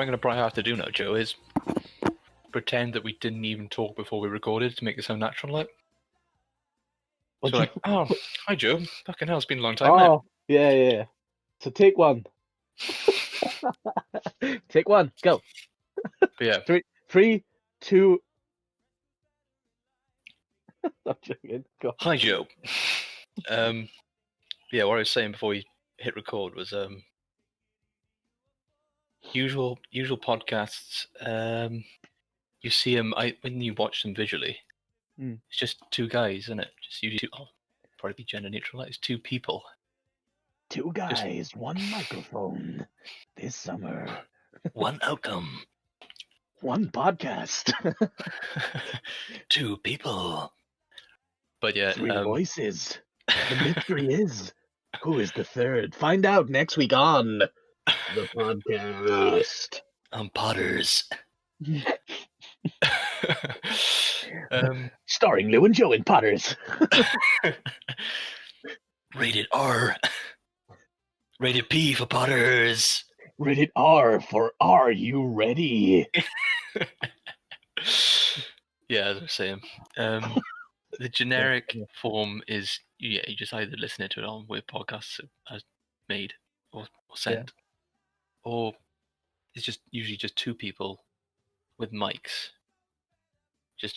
I'm going to probably have to do now, Joe, is pretend that we didn't even talk before we recorded to make it sound natural, like. So like, oh, hi Joe. Fucking hell, it's been a long time now. Oh, yeah. So take one. Take one. Go. But yeah. 3, 2. I'm joking. Go. Hi Joe. Yeah, what I was saying before we hit record was usual podcasts. You see them when you watch them visually. It's just two guys, isn't it? Just usually probably be gender neutral. It's two people. Two guys, one microphone. This summer. One outcome. One podcast. Two people. But yeah. 3 voices. The mystery is, who is the third? Find out next week on the podcast. On Potters. Starring Lou and Joe in Potters. Rated R. Rated P for Potters. Rated R for Are You Ready? Yeah, as I was saying. The generic form is, you just either listen to it on where podcasts are made or sent. Or it's just usually just two people with mics.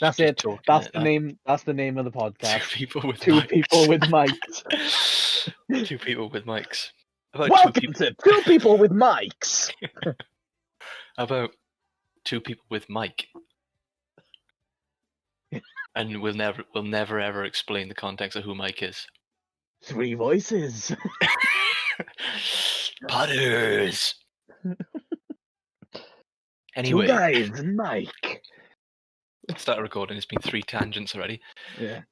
That's it. That's the name. That's the name of the podcast. Two people with mics. Two people with mics. Welcome to Two People with Mics. How about two people with mic? And we'll never ever explain the context of who Mike is. 3 voices. Potters. Anyway, 2 guys and Mike. Start recording. It's been 3 tangents already. Yeah.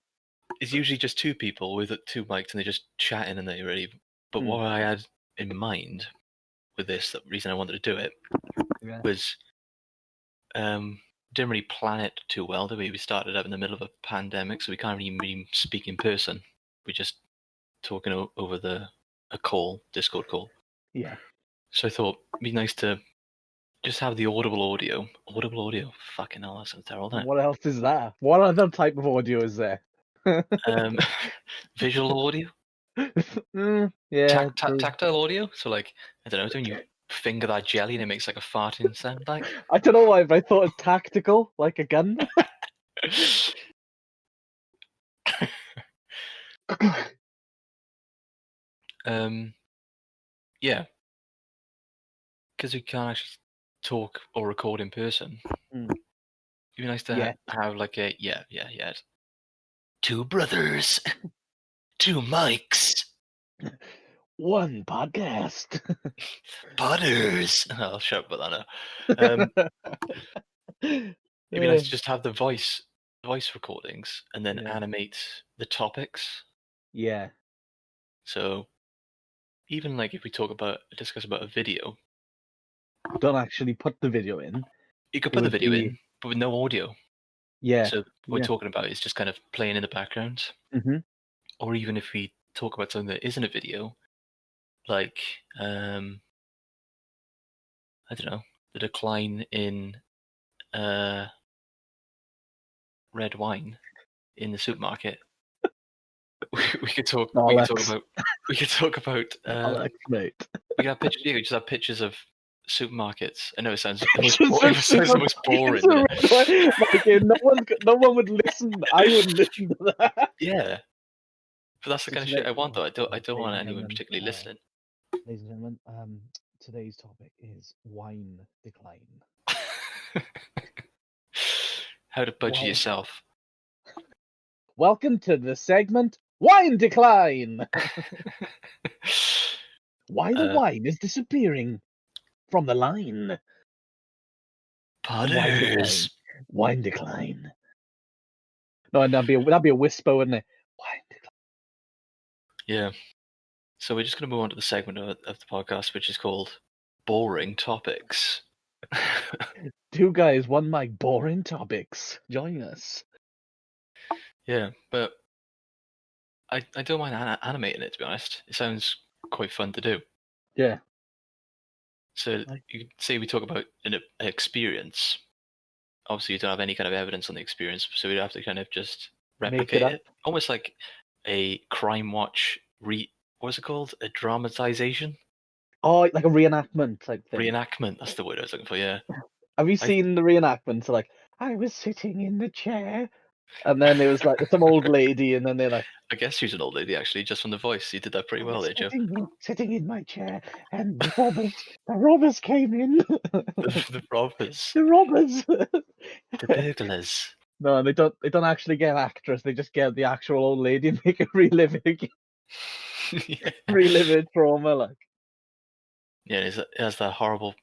It's usually just two people with 2 mics and they're just chatting and they're ready. But what I had in mind with this, the reason I wanted to do it, was didn't really plan it too well, did we? We started out in the middle of a pandemic, so we can't really speak in person. We're just talking over a call, Discord call. Yeah. So I thought it'd be nice to just have the audible audio. Audible audio? Fucking hell, that sounds terrible, doesn't it? What else is there? What other type of audio is there? Visual audio? Yeah. Tactile audio? So like, I don't know, when you finger that jelly and it makes like a farting sound like. I don't know why, but I thought of tactical, like a gun. Yeah. Because we can't actually talk or record in person. It'd be nice to have like a two brothers, 2 mics. 1 podcast. Potters. I'll shut up about that now. It'd be nice to just have the voice recordings and then animate the topics. Yeah. So even like if we discuss about a video. Don't actually put the video in. You could put the video in, but with no audio. Yeah. So what we're talking about is just kind of playing in the background. Mm-hmm. Or even if we talk about something that isn't a video, like I don't know, the decline in red wine in the supermarket. We could talk about. Alex, mate. We got pictures. You just have pictures of supermarkets. I know it sounds the most boring. No one would listen. I wouldn't listen to that. Yeah, but that's the kind of shit I want, though. I don't want anyone particularly listening. Ladies and gentlemen, today's topic is wine decline. How to budget yourself. Welcome to the segment Wine Decline. Why the wine is disappearing from the line. Potters. Wine decline. No, that'd be a whisper, wouldn't it? Wine decline. Yeah. So we're just going to move on to the segment of the podcast, which is called Boring Topics. 2 guys, 1 mic, boring topics. Join us. Yeah, but I don't mind animating it, to be honest. It sounds quite fun to do. Yeah. So you could say we talk about an experience. Obviously, you don't have any kind of evidence on the experience, so we'd have to kind of just replicate it. Almost like a crime watch what's it called? A dramatization? Oh, like a reenactment type thing. Reenactment, that's the word I was looking for, yeah. Have you seen the reenactments? Like, I was sitting in the chair, and then it was like some old lady, and then they're like, I guess she's an old lady, actually, just from the voice. You did that pretty well there, Joe. Sitting in my chair, and the robbers came in. The robbers. The robbers. The burglars. No, they don't actually get an actress. They just get the actual old lady and make her relive it. Yeah. Relive it trauma, like. Yeah, it has that horrible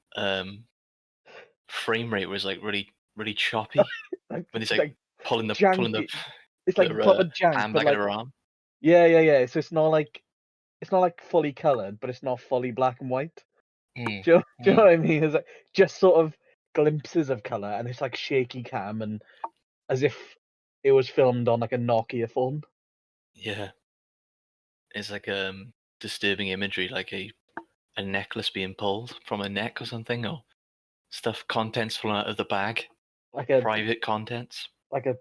frame rate where it's like really, really choppy. When he's like pulling the it's like proper jank, hand but back like, at her arm. Yeah. So it's not like fully coloured, but it's not fully black and white. Do you know what I mean? It's like just sort of glimpses of colour, and it's like shaky cam, and as if it was filmed on like a Nokia phone. Yeah. It's like disturbing imagery, like a necklace being pulled from a neck or something, or contents falling out of the bag. Like a private contents. Like a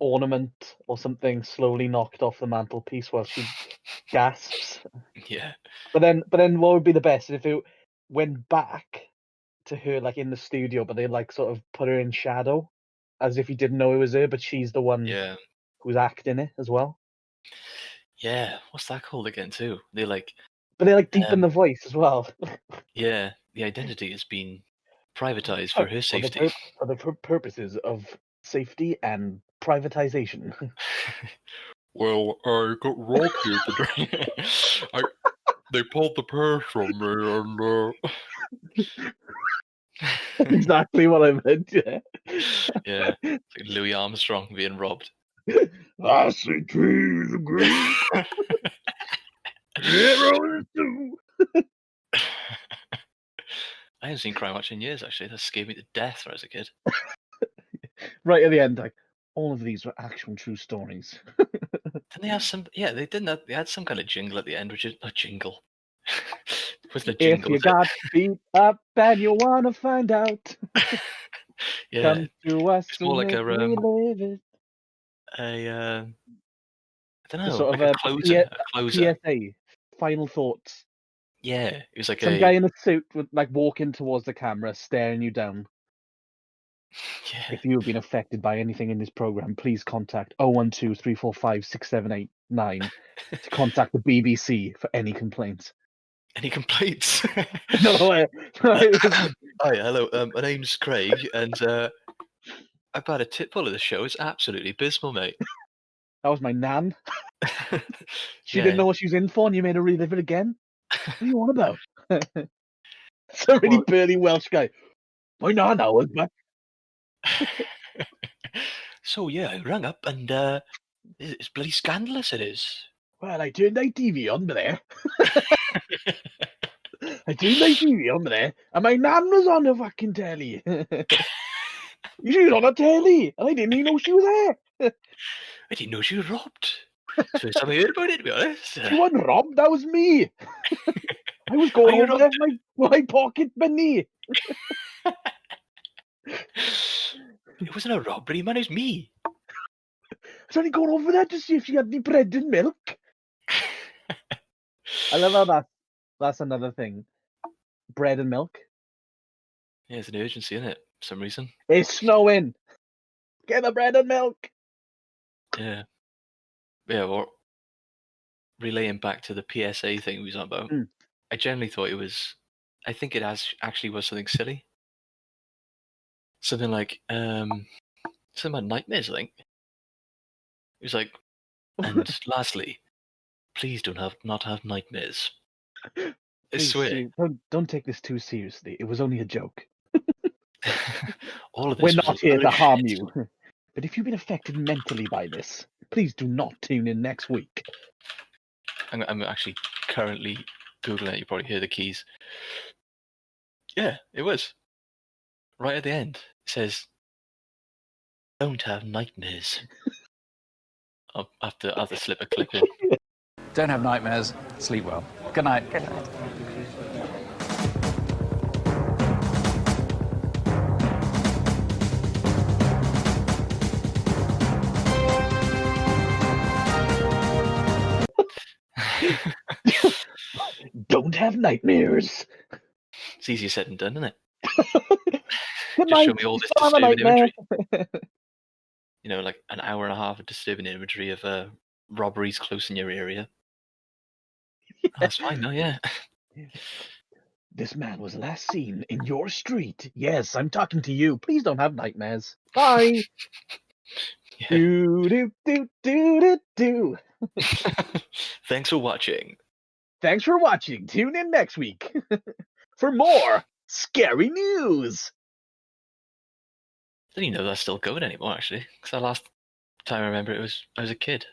ornament or something slowly knocked off the mantelpiece while she gasps. Yeah. But then what would be the best if it went back to her like in the studio, but they like sort of put her in shadow, as if you didn't know it was her, but she's the one who's acting it as well. Yeah, what's that called again too? They like, but they like deepen the voice as well. Yeah, the identity has been privatized for her safety. For the purposes of safety and privatization. Well, I got robbed here today. They pulled the purse from me, and That's exactly what I meant. Yeah. Yeah, it's like Louis Armstrong being robbed. I see trees of green. Roses too. I haven't seen Crime Watch in years, actually. That scared me to death when I was a kid. Right at the end, like, all of these were actual true stories. Didn't they have some? Yeah, they didn't. They had some kind of jingle at the end, which is a jingle. It wasn't a jingle. If you got beat up and you want to find out, come to us. It's more like I don't know, sort like of a closer. PSA. Final thoughts. Yeah, it was like some guy in a suit with like walking towards the camera, staring you down. Yeah. If you have been affected by anything in this program, please contact 012 345 6789 to contact the BBC for any complaints. Any complaints? No. Hi, hello. My name's Craig, and I've had a tipful of the show. It's absolutely abysmal, mate. That was my nan. She didn't know what she was in for, and you made her relive it again. What are you on about? It's a really burly Welsh guy. My nan was back. So yeah, I rang up, and it's bloody scandalous. It is. Well, I turned my TV on there. I turned my TV on there, and my nan was on the fucking telly. She was on the telly, and I didn't even know she was there. I didn't know she was robbed. First time I heard about it, to be honest. She wasn't robbed, that was me. I was going over there my pocket money. It wasn't a robbery, man, it was me. I was only going over there to see if she had any bread and milk. I love how that's another thing. Bread and milk. Yeah, there's an urgency in it for some reason. It's snowing. Get the bread and milk. Yeah. Yeah, well, relaying back to the PSA thing we was on about, I generally thought I think it actually was something silly. Something like, something about nightmares, I think. It was like, and lastly, please not have nightmares. I swear. Don't take this too seriously. It was only a joke. All of this We're not here to harm you. But if you've been affected mentally by this, please do not tune in next week. I'm actually currently Googling it. You probably hear the keys. Yeah, it was. Right at the end, it says, don't have nightmares. I'll have to slip a clip in. Don't have nightmares. Sleep well. Good night. Good night. have nightmares. It's easier said than done, isn't it? Good Just show night. me all You this still have a disturbing nightmare. imagery. Like an hour and a half of disturbing imagery of robberies close in your area. Oh, that's fine, no, yeah. This man was last seen in your street. Yes, I'm talking to you. Please don't have nightmares. Bye. Yeah. Do, do, do, do, do. Thanks for watching. Thanks for watching. Tune in next week for more scary news. I didn't even know that's still going anymore, actually. Because the last time I remember I was a kid.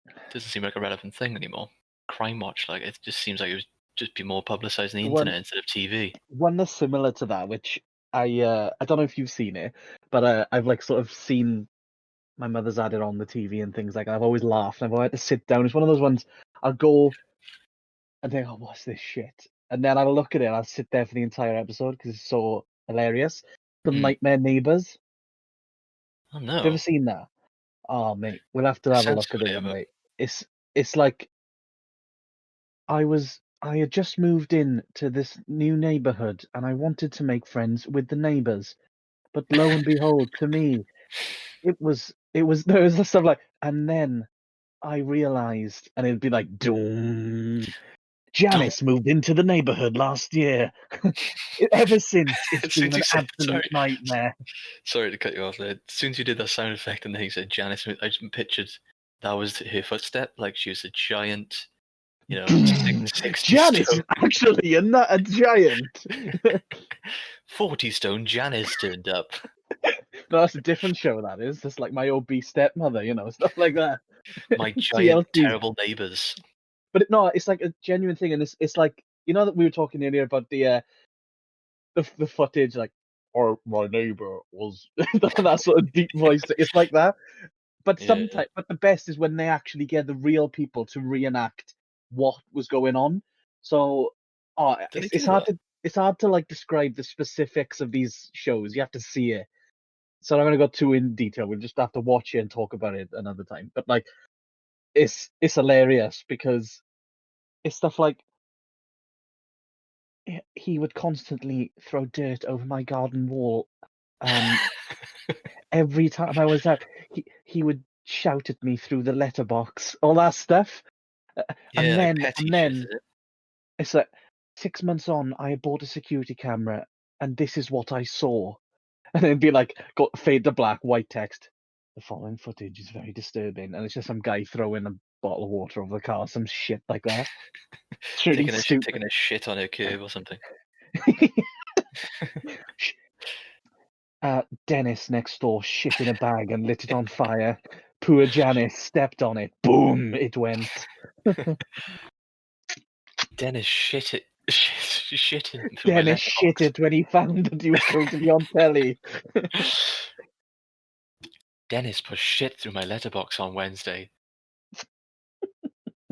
It doesn't seem like a relevant thing anymore. Crime Watch, like, it just seems like it would just be more publicised on the internet instead of TV. One that's similar to that, which I don't know if you've seen it, but I've like sort of seen my mother's had it on the TV and things like that. I've always laughed. I've always had to sit down. It's one of those ones I'll go and think, oh, what's this shit? And then I'll look at it and I'll sit there for the entire episode because it's so hilarious. The Nightmare Neighbours. Oh, Have you no. ever seen that? Oh, mate, we'll have to have a look at it, mate. It's like I had just moved in to this new neighborhood and I wanted to make friends with the neighbors. But lo and behold, to me, there was the stuff like, and then I realized, and it'd be like, doom. Janice moved into the neighborhood last year. Ever since, it's been an absolute nightmare. Sorry to cut you off there. As soon as you did that sound effect and then you said Janice, I just pictured that was her footstep, like she was a giant, 60 Janice stone. is actually a giant. 40 stone Janice turned up. No, that's a different show, that is. That's like My Obese Stepmother, stuff like that. My giant, terrible neighbours. But no, it's like a genuine thing, and it's like, that we were talking earlier about the footage, like, or my neighbor was that sort of deep voice. It's like that. But sometimes, but the best is when they actually get the real people to reenact what was going on. So, it's hard to like describe the specifics of these shows. You have to see it. So I'm not gonna go too in detail. We'll just have to watch it and talk about it another time. But like, it's hilarious because it's stuff like he would constantly throw dirt over my garden wall. Every time I was out, he would shout at me through the letterbox, all that stuff. And then it's like 6 months on, I had bought a security camera, and this is what I saw. And then be like, fade to black, white text. The following footage is very disturbing, and it's just some guy throwing a bottle of water over the car, some shit like that. It's really stupid. Taking a shit on her curb or something. Dennis next door shit in a bag and lit it on fire. Poor Janice stepped on it. Boom! It went. Dennis shit it. Dennis shit it when he found that he was going to be on telly. Dennis put shit through my letterbox on Wednesday.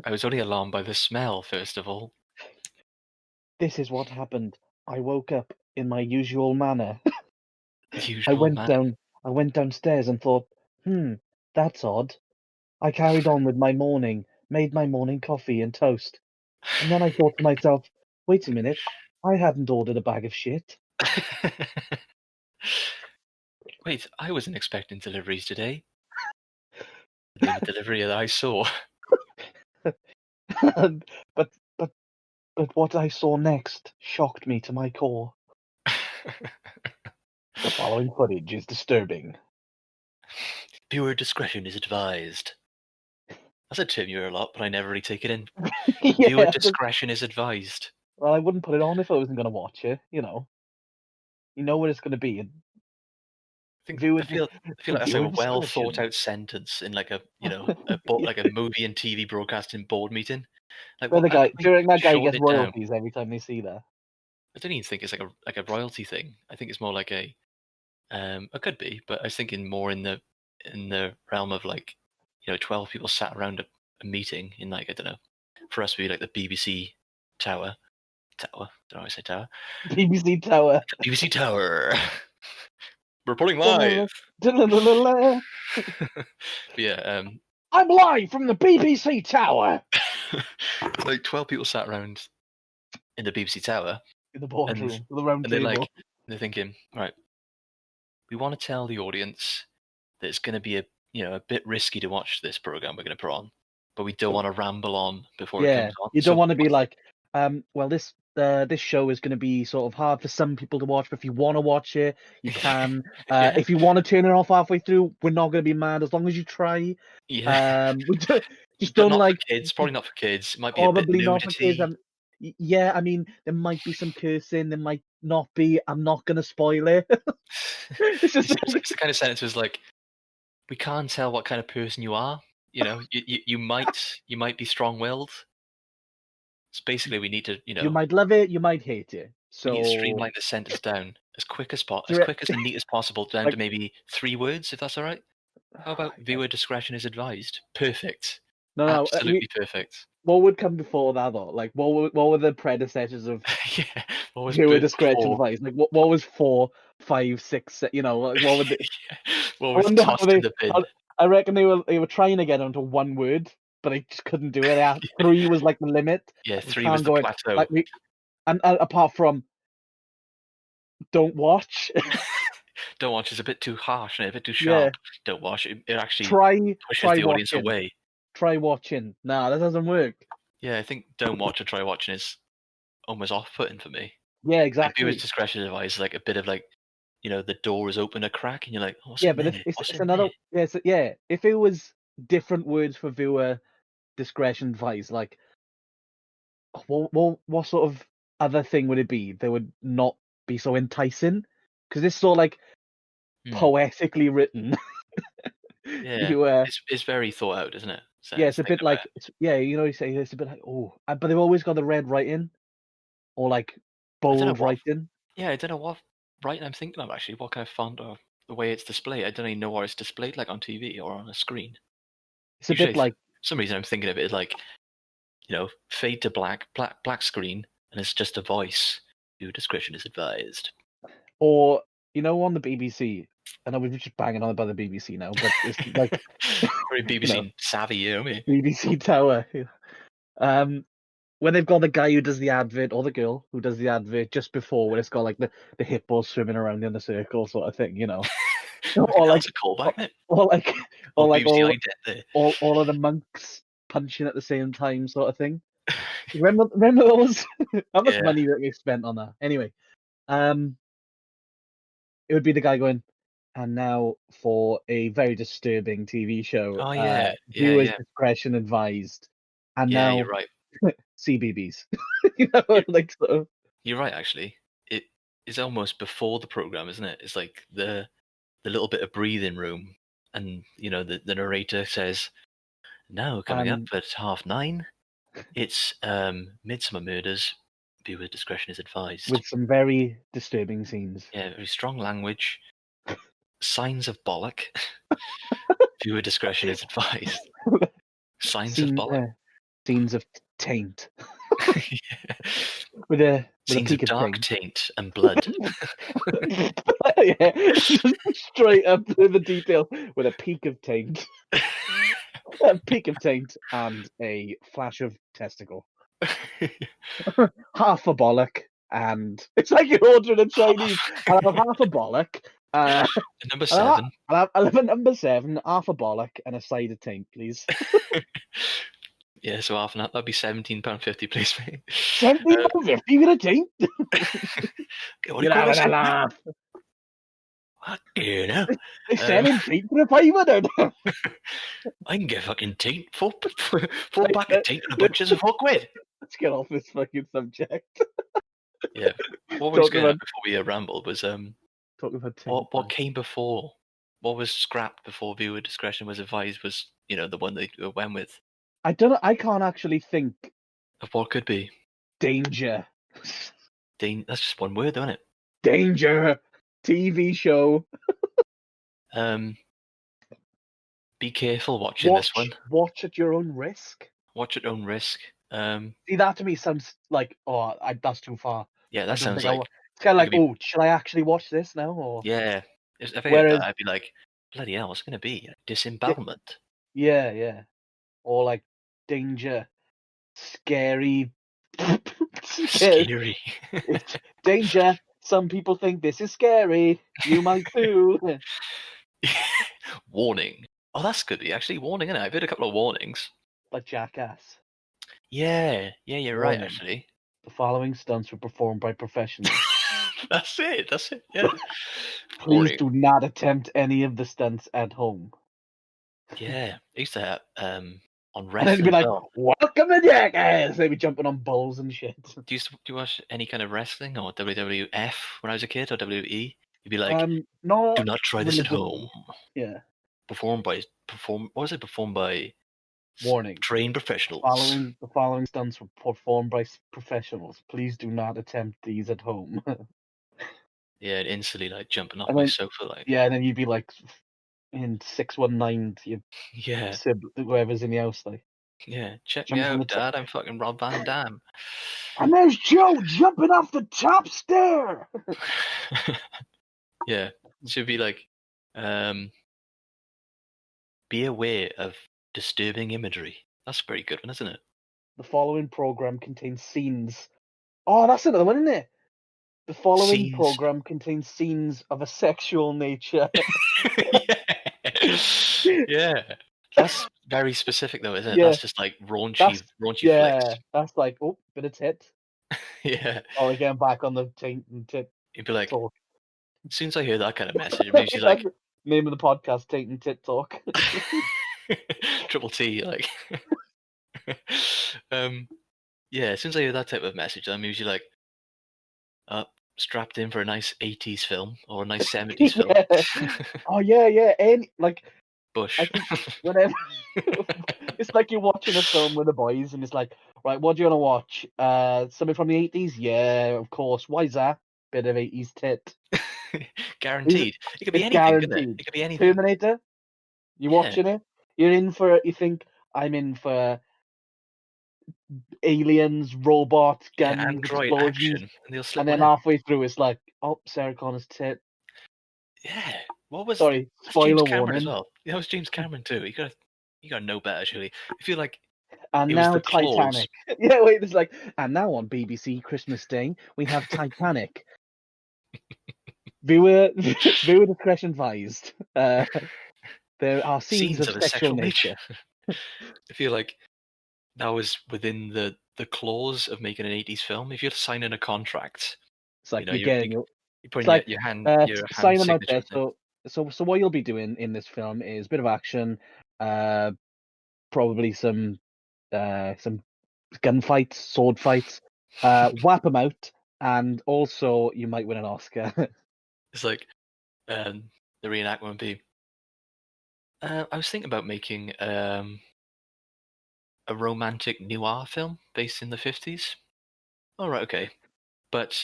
I was only alarmed by the smell, first of all. This is what happened. I woke up in my usual manner. I went downstairs and thought, that's odd. I carried on with my morning, made my morning coffee and toast. And then I thought to myself, wait a minute, I hadn't ordered a bag of shit. Wait, I wasn't expecting deliveries today. The only delivery that I saw. But what I saw next shocked me to my core. The following footage is disturbing. Viewer discretion is advised. That's a term you hear a lot, but I never really take it in. Yeah, Viewer discretion is advised. Well, I wouldn't put it on if I wasn't going to watch it, You know what it's going to be. I feel like that's like a well thought out sentence in like a like a movie and TV broadcasting board meeting. Like, where the guy gets royalties every time they see that. I don't even think it's like a royalty thing. I think it's more like it could be, but I was thinking more in the realm of like 12 people sat around a meeting in like, I don't know, for us to be like the BBC Tower. Did I say tower? BBC Tower. BBC Tower. Reporting live. Yeah. I'm live from the BBC Tower. Like 12 people sat around in the BBC Tower. In the boardroom, the round and table. they're thinking, right, we want to tell the audience that it's going to be a bit risky to watch this program we're going to put on, but we don't want to ramble on before it comes on. You don't want to be like, well, this show is going to be sort of hard for some people to watch, but if you want to watch it, you can. Yeah. If you want to turn it off halfway through, we're not going to be mad as long as you try. Yeah. Just But don't not like for kids. Probably not for kids. It might be probably a bit not for kids. nudity. Yeah, I mean, there might be some cursing. There might not be. I'm not going to spoil it. It's just It's the kind of sentence was like, we can't tell what kind of person you are. You know, you might be strong-willed. So basically, we need to, you might love it, you might hate it. we need to So streamline the sentence down as quick as Dire- quick as and neat as possible, down Like- to maybe 3 words, if that's all right. How about viewer discretion is advised? Perfect. no, Absolutely perfect. what would come before that though? Like what were the predecessors of Yeah. What was viewer discretion before? advice? Like what was 4, 5, 6? You know, like, what would they? Yeah. What I was wonder how tossed in the bin? I reckon they were trying to get onto one word, but they just couldn't do it. 3 was like the limit. Yeah, You 3 can't was the go in- plateau. Like and apart from don't watch. Don't watch is a bit too harsh and a bit too Yeah. sharp. Don't watch it. It actually try pushes the audience watching. away. Try watching. Nah, that doesn't work. Yeah, I think don't watch or try watching is almost off-putting for me. Yeah, Like, exactly. viewer's discretion advice is like a bit of like, the door is open a crack and you're like, oh, what's Yeah, in but there? it's What's in another. there? If it was different words for viewer discretion advice, like what sort of other thing would it be that would not be so enticing? Because it's so like poetically written. Yeah, it's very thought out, isn't it? So Yeah, it's a bit like you say it's a bit like but they've always got the red writing or like bold writing. Yeah, I don't know what writing I'm thinking of actually. What kind of font or the way it's displayed. I don't even know what it's displayed like on TV or on a screen. It's a bit like for some reason I'm thinking of it as like, fade to black screen, and it's just a voice. Your discretion is advised. Or on the BBC. I know we're just banging on about the BBC now, but it's like very BBC savvy, me. BBC Tower. When they've got the guy who does the advert or the girl who does the advert just before, when it's got like the hippos swimming around in a circle sort of thing, or like a callback, mate. or like there. all of the monks punching at the same time sort of thing. Remember those? How much money that we spent on that? Anyway, it would be the guy going, and now for a very disturbing TV show. Oh yeah, viewers discretion advised. And now you're right. CBBS. like sort of. You're right, actually. It is almost before the program, isn't it? It's like the little bit of breathing room, and the narrator says, "Now coming up at 9:30, it's Midsummer Murders. Viewer discretion is advised." With some very disturbing scenes. Yeah, very strong language. Signs of bollock. Viewer discretion is advised. Signs of bollock. Scenes of taint. With a peak of dark taint and blood. Straight up to the detail with a peak of taint. A peak of taint and a flash of testicle. Half a bollock, and it's like you're ordering a Chinese. I'll have half a bollock. Number 7. I'll have a number 7, half a bollock, and a side of taint, please. Yeah, so half an hour, that'd be £17.50, please, mate. £17.50 with a taint? You're having a laugh. What, They're selling taint for £500. I can get fucking taint, 4 pack of taint and a butcher's of £4. Let's get off this fucking subject. Yeah, what we was going on before we rambled was talking about taint. What came before? What was scrapped before viewer discretion was advised? Was the one they went with? I don't know. I can't actually think of what could be. Danger. That's just one word, isn't it? Danger. TV show. Be careful watching this one. Watch at your own risk. Watch at your own risk. See, that to me sounds like, that's too far. Yeah, that sounds like... It's kind of like, should I actually watch this now? Or... Yeah. If I heard that, I'd be like, bloody hell, what's going to be? Disembowelment. Yeah. Or like danger, scary Scary. Danger. Some people think this is scary. You might too. Warning. Oh, that's good. Actually, warning, innit? I've heard a couple of warnings. Like Jackass. Yeah, you're right, Warning. actually. The following stunts were performed by professionals. That's it, yeah. Please do not attempt any of the stunts at home. Yeah, I used to have, on And wrestling then it'd be like, well. welcome to Jackass! They'd be jumping on bulls and shit. Do you watch any kind of wrestling or WWF when I was a kid, or WWE? You'd be like, no, do not try this at home. Yeah. Performed by Warning. trained professionals. The following stunts were performed by professionals. Please do not attempt these at home. Yeah, and instantly like jumping off my sofa, like. Yeah, and then you'd be like in 619 to your whoever's in the house, like. Yeah, check me out, Dad. I'm fucking Rob Van Dam. And there's Joe jumping off the top stair. Yeah, should be like, be aware of disturbing imagery. That's a pretty good one, isn't it? The following program contains scenes. Oh, that's another one, isn't it? The following program contains scenes of a sexual nature. Yeah. That's very specific, though, isn't it? That's just like raunchy flicks. That's like, oh, bit of tit. Yeah. Oh, again, back on the taint and tit. You'd be like, talk. As soon as I hear that kind of message, it makes you like. Name of the podcast, Taint and Tit Talk. Triple T, like. Yeah, as soon as I hear that type of message, I'm usually like, strapped in for a nice 80s film or a nice 70s film. Oh, yeah. And, like, Bush. I think whenever it's like you're watching a film with the boys and it's like, right, what do you want to watch? Something from the 80s? Yeah, of course. Why is that? Bit of 80s tit. Guaranteed. It could be anything, guaranteed. It could be anything. Terminator? You watching it? You think I'm in for aliens, robots, guns, Android explosions, action, and then halfway through it's like, oh, Sarah Connor's tit. Yeah. What was? Sorry, spoiler warning. As well. Yeah, it was James Cameron too. You gotta know better, surely. I feel like. And now Titanic. Yeah, wait. There's like, and now on BBC Christmas Day we have Titanic. Viewer discretion advised. There are scenes of sexual nature. I feel like that was within the clause of making an 80s film. If you're signing a contract, it's like you're putting like, your hand sign them out there. So what you'll be doing in this film is a bit of action, probably some gunfights, sword fights, whap them out, and also you might win an Oscar. It's like the reenactment would be. I was thinking about making a romantic noir film based in the 50s. All right, okay, but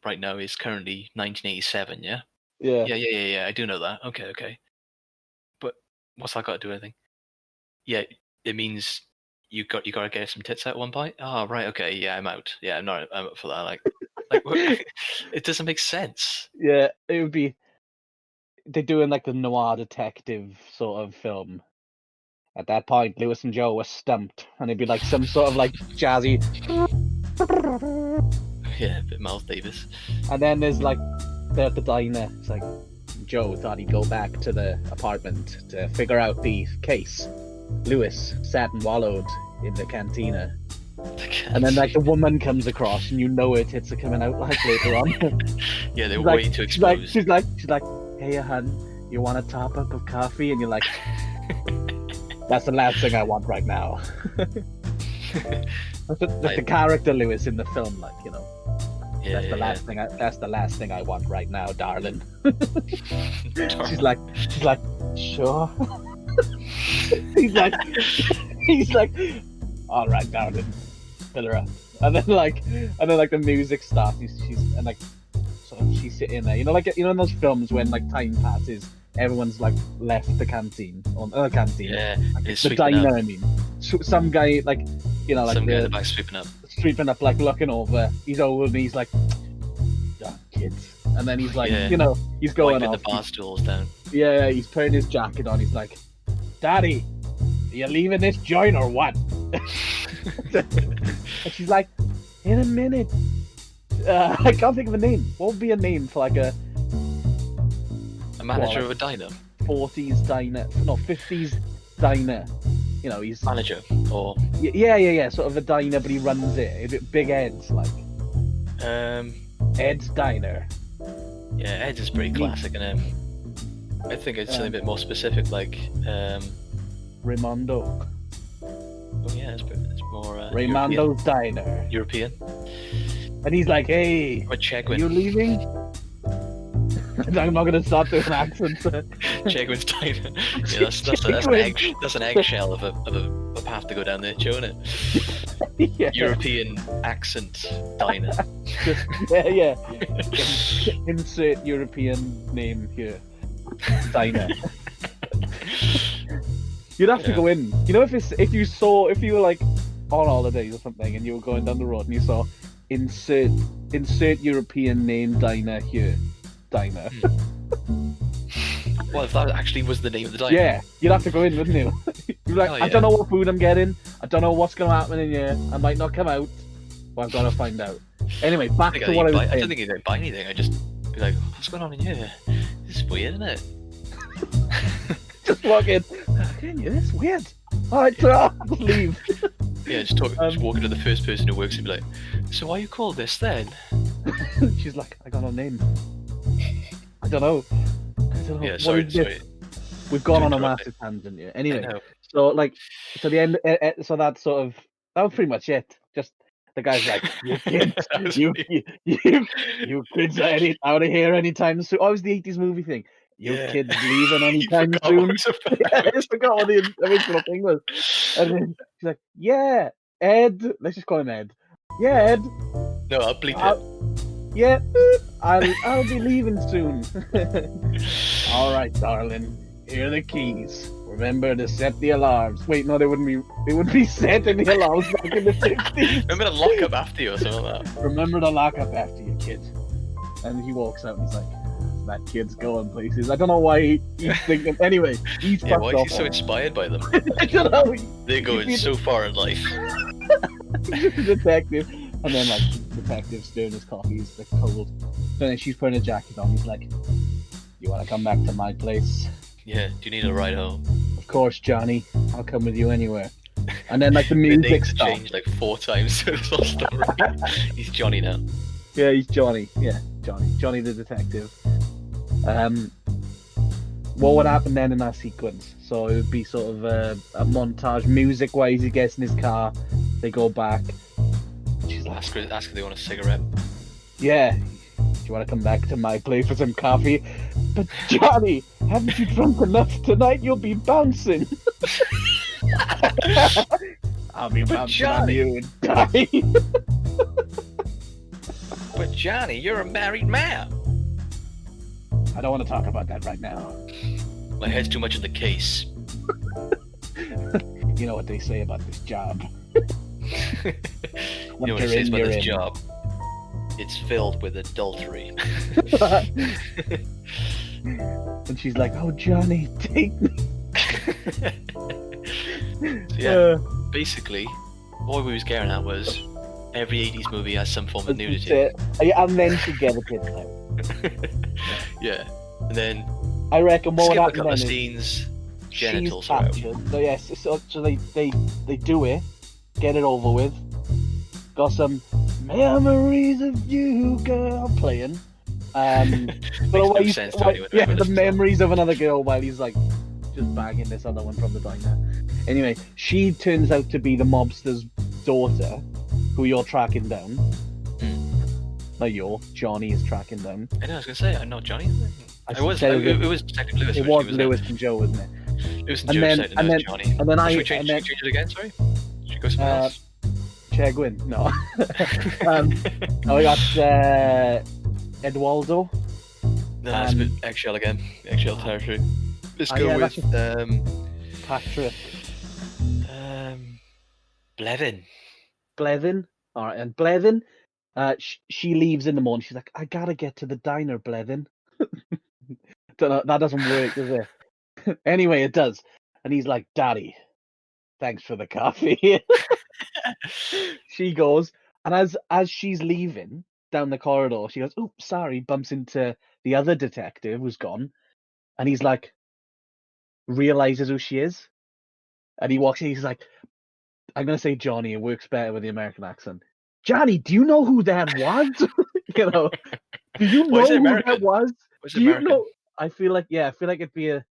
right now is currently 1987. Yeah. Yeah. I do know that. Okay. But what's that got to do with anything? Yeah, it means you got to get some tits out at one point. Oh, right. Okay. Yeah, I'm out. Yeah, I'm up for that. Like it doesn't make sense. Yeah, it would be. They're doing like the noir detective sort of film. At that point, Lewis and Joe were stumped, and it'd be like some sort of like jazzy. Yeah, a bit Miles Davis. And then there's like they're at the diner. It's like Joe thought he'd go back to the apartment to figure out the case. Lewis sat and wallowed in the cantina. And then like the woman comes across and her tits are coming out like later on. Yeah, they're waiting to expose. She's like, hey hun, you want a top up of coffee? And you're like, that's the last thing I want right now. That's the character Lewis in the film, like, that's the last thing I want right now, darling. She's like, sure. he's like, all right, darling, fill her up. And then the music starts. She's sitting there. In those films when like time passes, everyone's like left the canteen or canteen. Yeah, the diner. I mean, some guy like some guy in the back sweeping up, like looking over. He's old and he's like, kids. And then he's like, he's going wiping off. the bar stools down. Yeah, he's putting his jacket on. He's like, Daddy, you leaving this joint or what? And she's like, in a minute. I can't think of a name. What would be a name for like a manager of a diner? 40s diner, no, 50s diner. You know, he's manager or yeah, sort of a diner, but he runs it. Big Ed's like. Ed's Diner. Yeah, Ed's is pretty classic, and I think it's something a bit more specific, like Raimondo. Oh yeah, it's more Raimondo's Diner. European. And he's like, "Hey, are you leaving?" I'm not gonna start doing accents. Chegwin's Diner. Yeah, that's an eggshell of a path to go down there, isn't it? Yeah. European accent diner. Yeah. Insert European name here. Diner. You'd have to go in. You know, if you were like on holidays or something, and you were going down the road and you saw insert European name diner here. Diner. Well, if that actually was the name of the diner. Yeah, you'd have to go in, wouldn't you? You'd be like, I don't know what food I'm getting. I don't know what's going to happen in here. I might not come out. But I've got to find out. Anyway, back to what I was saying. I don't think he'd buy anything. I'd just be like, what's going on in here? This is weird, isn't it? Just walk in. This is weird. Alright, so leave. Yeah, just walk into the first person who works and be like, so why are you called this then? She's like, I got no name. I don't know. Yeah, sorry. We've gone on a massive tangent here. Anyway, so the end. So that was pretty much it. Just the guy's like, you kids, you kids are out of here anytime soon. Oh, it was the 80s movie thing. You kids leaving anytime soon. I forgot what the original thing was. And then she's like, yeah, Ed. Let's just call him Ed. Yeah, Ed. No, I'll bleep it. Yeah, I'll be leaving soon. All right, darling. Here are the keys. Remember to set the alarms. Wait, no, they wouldn't be setting the alarms back in the 60s. Remember to lock up after you or something like that. Remember to lock up after you, kid. And he walks out and he's like, that kid's going places. I don't know why he's thinking. Anyway, he's fucked why is he so inspired by them? I don't know. They're going so far in life. He's a detective. And then, detective stirring his coffee, he's cold. So then she's putting a jacket on. He's like, you want to come back to my place? Yeah, do you need a ride home? Of course, Johnny. I'll come with you anywhere. And then, the music stops. Changed 4 times through this whole story. He's Johnny now. Yeah, he's Johnny. Yeah, Johnny. Johnny the detective. What would happen then in that sequence? So it would be sort of a montage, music-wise. He gets in his car. They go back. She's like, ask if they want a cigarette. Yeah. Do you want to come back to my place for some coffee? But Johnny, haven't you drunk enough tonight? You'll be bouncing. I'll be bouncing on you and die. But Johnny, you're a married man. I don't want to talk about that right now. My head's too much in the case. You know what they say about this job. You know what it says about this job? It's filled with adultery. And she's like, oh, Johnny, take me. So, basically, what we was getting at was every 80s movie has some form of nudity. And then she get a bit out. Yeah. And then I reckon what would happen a couple of scenes, genitals are out. So yes, so they do it, get it over with. Got some memories of you, girl, playing. But no sense to anyone. Yeah, the memories of another girl while he's just bagging this other one from the diner. Anyway, she turns out to be the mobster's daughter, who you're tracking down. Johnny is tracking down. I know, I was gonna say, I know Johnny. It was Detective Lewis. It was Lewis and Joe, wasn't it? Lewis and Joe Johnny. And then should we change it again? Sorry. Should we go somewhere else? Chegwin, no. We got Eduardo. No, that's a bit eggshell again. Eggshell territory. Let's go with Patrick. Blevin. Blevin. All right, and Blevin. She leaves in the morning. She's like, I gotta get to the diner, Blevin. Don't know, that doesn't work, does it? Anyway, it does. And he's like, Daddy, thanks for the coffee. She goes, and as she's leaving down the corridor, she goes, "Oops, sorry," bumps into the other detective who's gone, and he's like, realizes who she is, and he walks in, he's like, I'm gonna say Johnny, it works better with the American accent. Johnny, do you know who that was? You know, do you Why know is it who that American? was? Why is it Do you American? know? I feel like it'd be an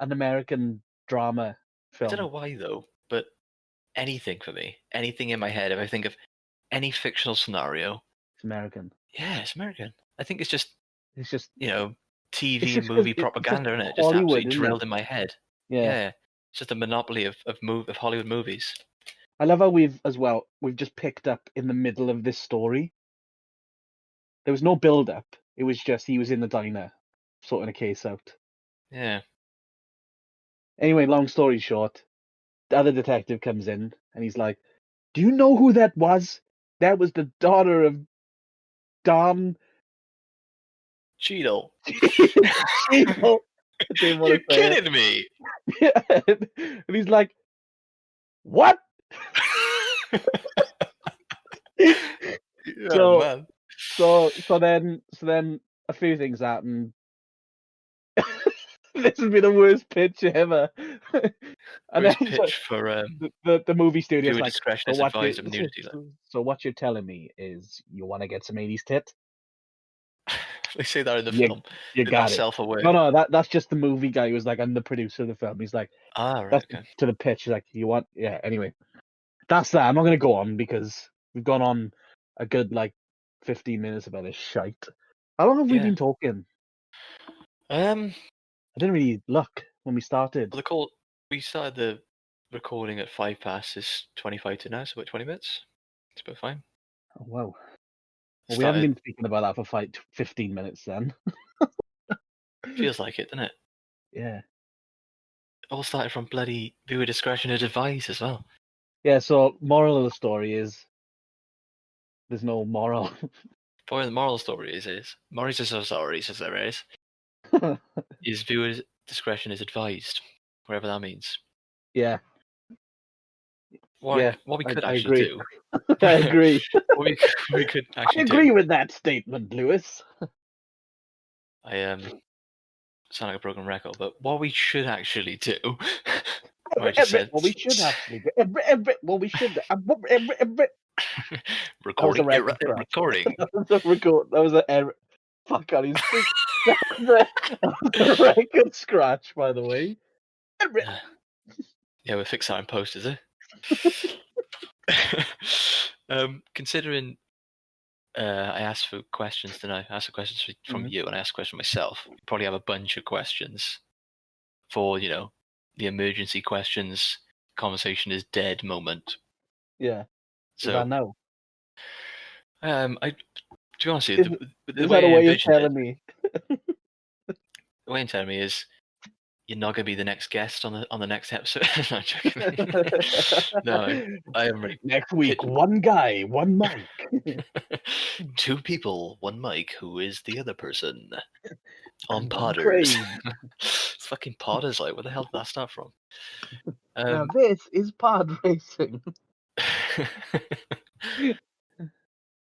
American drama I don't know film. why though, but anything for me, anything in my head, if I think of any fictional scenario, It's American. yeah, it's American. I think it's just, It's just TV and because movie it's just propaganda, isn't it? Just Hollywood, absolutely isn't it? drilled in my head. Yeah. Yeah, it's just a monopoly of Hollywood movies. I love how we've just picked up in the middle of this story. There was no build up. It was just he was in the diner sorting a case out. Yeah. Anyway, long story short, the other detective comes in and he's like, "Do you know who that was? That was the daughter of Don Cheadle. Cheadle." I didn't want You're to say kidding me. it. And he's like, "What?" Oh So man. then a few things happen. This would be the worst pitch ever. And then Where's pitch for the movie studio's viewer like, discretion so is what you advised of nudity. Like. so what you're telling me is you want to get some 80s tit? They say that in the You film. you They're that got it. self-aware. No, that's just the movie guy who was like, I'm the producer of the film. He's like, Ah, right, that's okay. to the pitch. He's like, you want? Yeah. Anyway, that's that. I'm not gonna go on because we've gone on a good like 15 minutes about this shite. How long have we been talking? I didn't really look when we started. Well, we started the recording at 5 past. It's 25 to now, so about 20 minutes. It's about fine. Oh, wow. Well, we haven't been speaking about that for 15 minutes then. Feels like it, doesn't it? Yeah. It all started from bloody viewer discretion is advised as well. Yeah, so moral of the story is there's no moral. Boy, the moral story is Maurice is so sorry, says there is viewer discretion is advised, whatever that means. Yeah. What we could actually do. I agree. what we could actually I agree with that statement, Lewis. I sound like a broken record, but what we should actually do. What we should actually do. What we should. Recording. Recording. That was an error. Fuck on his. That was a record scratch, by the way. Yeah, we'll fix that in post, is it? Considering I asked for questions tonight, I asked for questions from you, and I asked a question myself. You probably have a bunch of questions for the emergency questions. Conversation is dead moment. Yeah. So I know. To be honest with you, the is way that a I way you're envisioned telling me? The way you're telling me is you're not going to be the next guest on the next episode. No, I'm joking. No, I am ready. Next week, one guy, one mic. 2 people, 1 mic. Who is the other person? On Podders. It's fucking Podders. Like, where the hell did that start from? Now this is pod racing.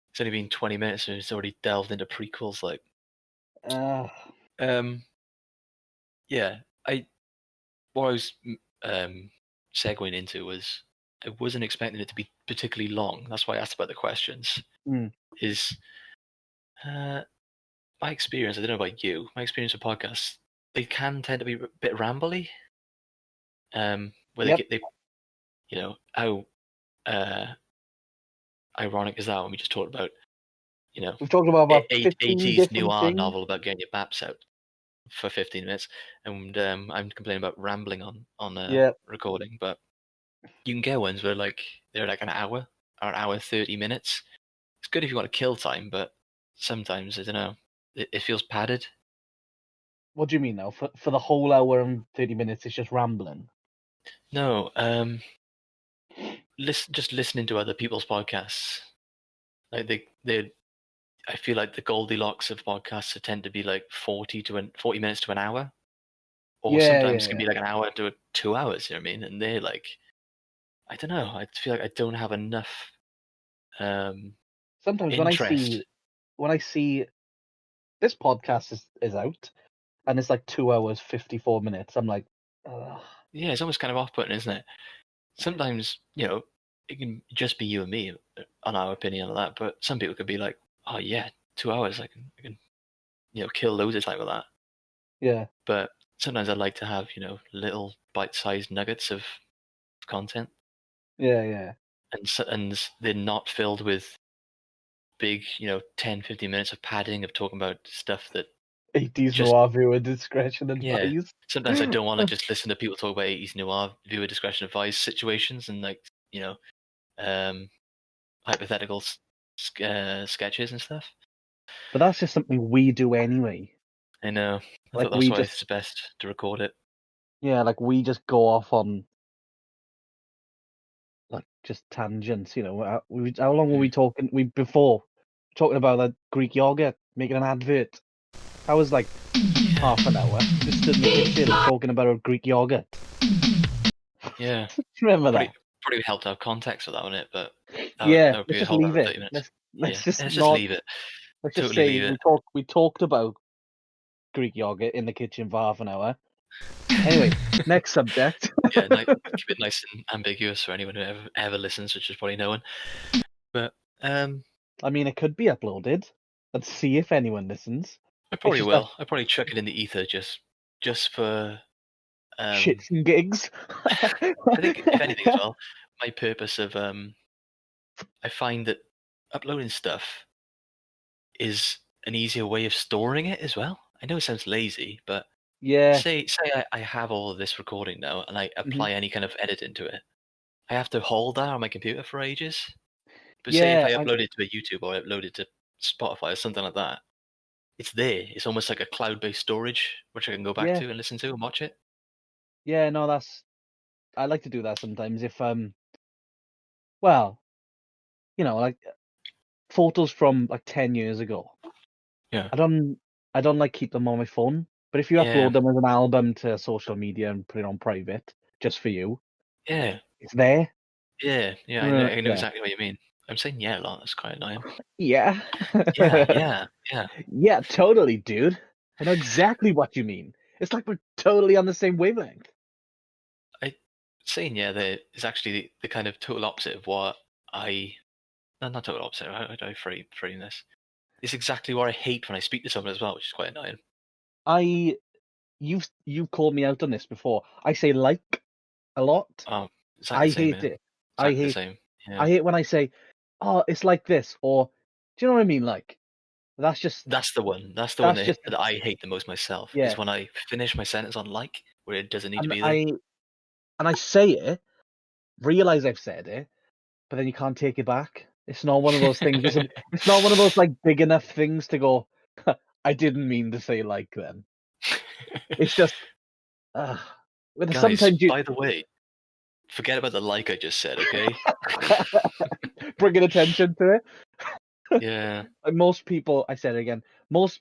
It's only been 20 minutes and it's already delved into prequels. Like, yeah. What I was segueing into was I wasn't expecting it to be particularly long. That's why I asked about the questions. Is my experience? I don't know about you. My experience with podcasts, they can tend to be a bit rambly. Where they how ironic is that when we just talked about we've talked about 80s noir novel about getting your baps out for 15 minutes, and I'm complaining about rambling on recording, but you can get ones where they're like an hour or an hour 30 minutes. It's good if you want to kill time, but sometimes I don't know, it feels padded. What do you mean now? For the whole hour and 30 minutes, it's just rambling? No, just listening to other people's podcasts, like they I feel like the Goldilocks of podcasts tend to be like 40 minutes to an hour, or sometimes can be like an hour to 2 hours. You know what I mean? And they're like I don't know. I feel like I don't have enough Sometimes interest. when I see this podcast is out and it's like 2 hours 54 minutes, I'm like, ugh. Yeah, it's almost kind of off-putting, isn't it? Sometimes, it can just be you and me on our opinion of that, but some people could be like, oh yeah, 2 hours, I can kill loads of time with that. Yeah, But sometimes I like to have, little bite-sized nuggets of content, yeah. and they're not filled with big, 10, 15 minutes of padding of talking about stuff that 80s just, noir viewer discretion yeah. advised. Sometimes I don't want to just listen to people talk about 80s noir viewer discretion advice situations and um, hypothetical sketches and stuff. But that's just something we do anyway. I know. I Like thought that's we why just, it's best to record it. yeah, like we just go off on like just tangents. How long were we talking? We before talking about that Greek yogurt, making an advert. I was like half an hour just stood in the kitchen talking about a Greek yogurt. Yeah. Remember that? Probably helped have context for that, wouldn't it? But Yeah, that would be let's a just whole leave other it. 30 minutes. Let's Yeah, just let's just not. leave it. Let's just Totally say leave it. we talked about Greek yogurt in the kitchen for half an hour. Anyway, next subject. Yeah, keep it nice and ambiguous for anyone who ever listens, which is probably no one. But I mean, it could be uploaded. Let's see if anyone listens. I It's probably just will. I probably chuck it in the ether just for shits and gigs. I think if anything as well, my purpose of I find that uploading stuff is an easier way of storing it as well. I know it sounds lazy, but Yeah. say I have all of this recording now and I hmm apply any kind of edit into it. I have to hold that on my computer for ages. But say if Yeah. I upload it to a YouTube or I upload it to Spotify or something like that, it's there. It's almost like a cloud-based storage which I can go back Yeah. to and listen to and watch it. Yeah. No, I like to do that sometimes. If well, like photos from like 10 years ago. Yeah. I don't like keep them on my phone. But if you Yeah. upload them as an album to social media and put it on private, just for you, Yeah. it's there. Yeah. Yeah. I know Yeah. exactly what you mean. I'm saying yeah a lot. That's quite annoying. Yeah. Yeah. Yeah. Yeah. Yeah, totally, dude. I know exactly what you mean. It's like we're totally on the same wavelength. I saying yeah there is actually the kind of total opposite of what I no, not total opposite. How do I frame this? It's exactly what I hate when I speak to someone as well, which is quite annoying. You've called me out on this before. I say like a lot. Oh, exactly I the same, hate man. it. I Exactly the hate same. Yeah. I hate when I say, "Oh, it's like this," or do you know what I mean? Like that's just That's the one. That's the one that's that, just that I hate the most myself. yeah. Is when I finish my sentence on like where it doesn't need to And be there. I say it, realize I've said it, but then you can't take it back. It's not one of those things. It's not one of those like big enough things to go. I didn't mean to say like then. It's just uh, Guys, sometimes you by the way, forget about the like I just said, okay? bringing attention to it. Yeah. Like most people, I said it again.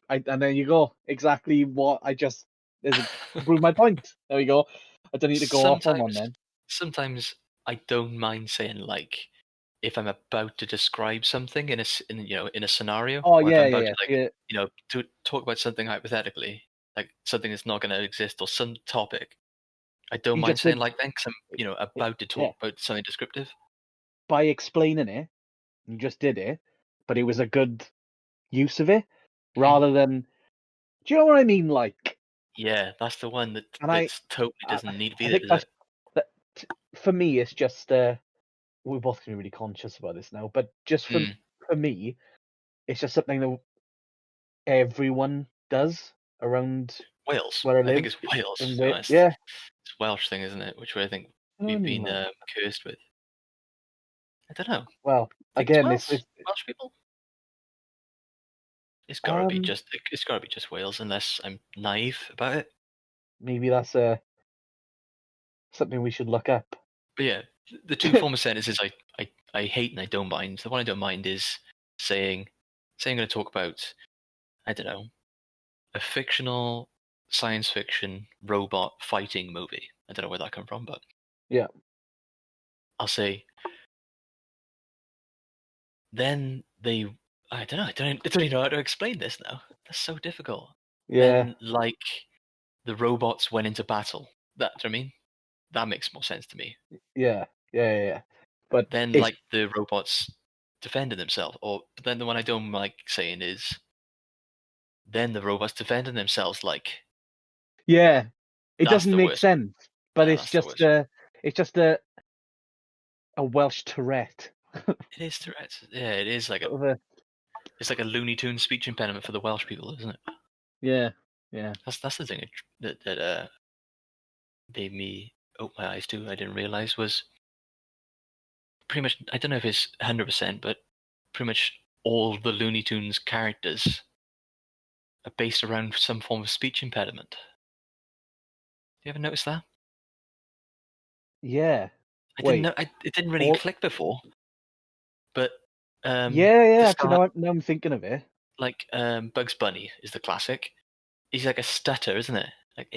And then you go exactly what I just is it to prove my point. There we go. I don't need to go off on one sometimes, then. sometimes I don't mind saying like if I'm about to describe something in a scenario, Oh or if yeah, I'm yeah, about yeah. to to talk about something hypothetically, like something that's not going to exist or some topic. I don't You mind just saying did, like then because I'm about to yeah. talk about something descriptive. By explaining it, you just did it, but it was a good use of it, Mhm. rather than. Do you know what I mean? Like, Yeah, that's the one and that's totally I, doesn't need to be I there, think does that's it? that for me. It's just we're both gonna be really conscious about this now, but just Mm. for me, it's just something that everyone does around Wales. where I I think live. it's Wales, And to be honest. yeah, It's a Welsh thing, isn't it? Which I think you know what I we've mean? been Like, cursed with. I don't know. well, Think it's again, Wales? Welsh people? um It's gotta be just Wales, unless I'm naive about it. maybe that's something we should look up. But yeah, the two former sentences I hate and I don't mind. The one I don't mind is saying I'm going to talk about, I don't know, a fictional science fiction robot fighting movie. I don't know where that come from, but Yeah, I'll say, then they, I don't know, I don't even know how to explain this now. That's so difficult. Yeah. Then, like, the robots went into battle. That's what I mean? That makes more sense to me. Yeah. But Then, it's, like, the robots defended themselves. But then the one I don't like saying is, then the robots defended themselves. Like, yeah, it that's doesn't the make worst. sense. But Yeah, it's that's the just worst. a Welsh Tourette. It is Tourette's. Yeah, it is like it's like a Looney Tunes speech impediment for the Welsh people, isn't it? Yeah. That's the thing that made me open my eyes to. I didn't realize was pretty much. I don't know if it's 100%, but pretty much all the Looney Tunes characters are based around some form of speech impediment. Do you ever notice that? Yeah. I didn't Wait. know. It didn't really All, click before, but yeah. the Actually, start, now I'm thinking of it. like Bugs Bunny is the classic. He's like a stutter, isn't it? Like,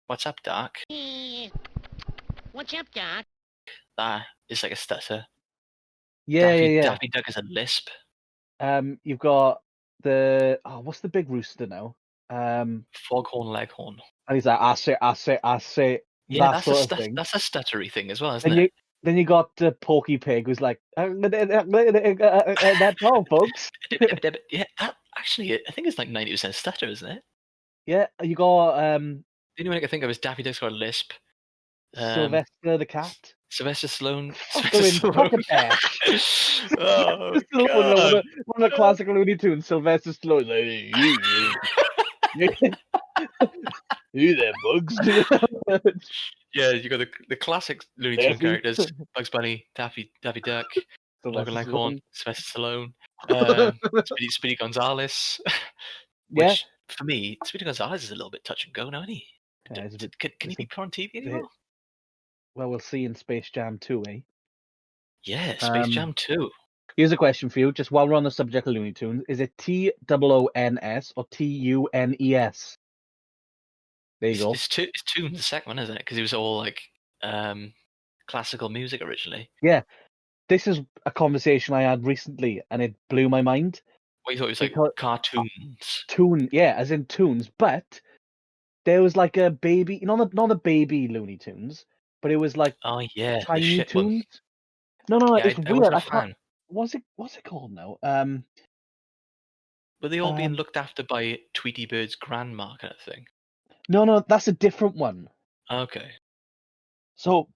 what's up, Doc? What's up, Doc? That is like a stutter. Yeah. Daffy Duck is a lisp. You've got what's the big rooster now? Foghorn Leghorn. And he's like, I say, Yeah, that sort of thing. that's a stuttery thing as well, isn't Then it? you got Porky Pig, who's like, that's all, folks. Yeah, that actually, I think it's like 90% stutter, isn't it? Yeah, you got The only one I can think of is Daffy Duck's got a lisp. Sylvester the cat. Sylvester Stallone. Fucker in Crocketesh. Oh Stallone, god. one of the classic Looney Tunes. Sylvester Stallone, like, you there, Bugs? Yeah, you got the classic Looney Tunes characters: Bugs Bunny, Daffy Duck, Logan Leghorn, Sylvester Stallone, Speedy Gonzales. Yeah. Which for me, Speedy Gonzales is a little bit touch and go now, isn't he? Yeah, Can he be put on TV anymore? Well, we'll see in Space Jam 2, eh? Yeah, Space Jam 2. Here's a question for you, just while we're on the subject of Looney Tunes. Is it T-O-O-N-S or T-U-N-E-S? There you go. It's Tunes, the second one, isn't it? Because it was all like classical music originally. Yeah. This is a conversation I had recently, and it blew my mind. Well, you thought it was like cartoons. Yeah, as in tunes, but there was like a baby, not the baby Looney Tunes, but it was like Tiny Tunes. No, yeah, it's I weird. wasn't a fan. What's it called now? Were they all being looked after by Tweety Bird's grandma kind of thing? No, that's a different one. Okay. So,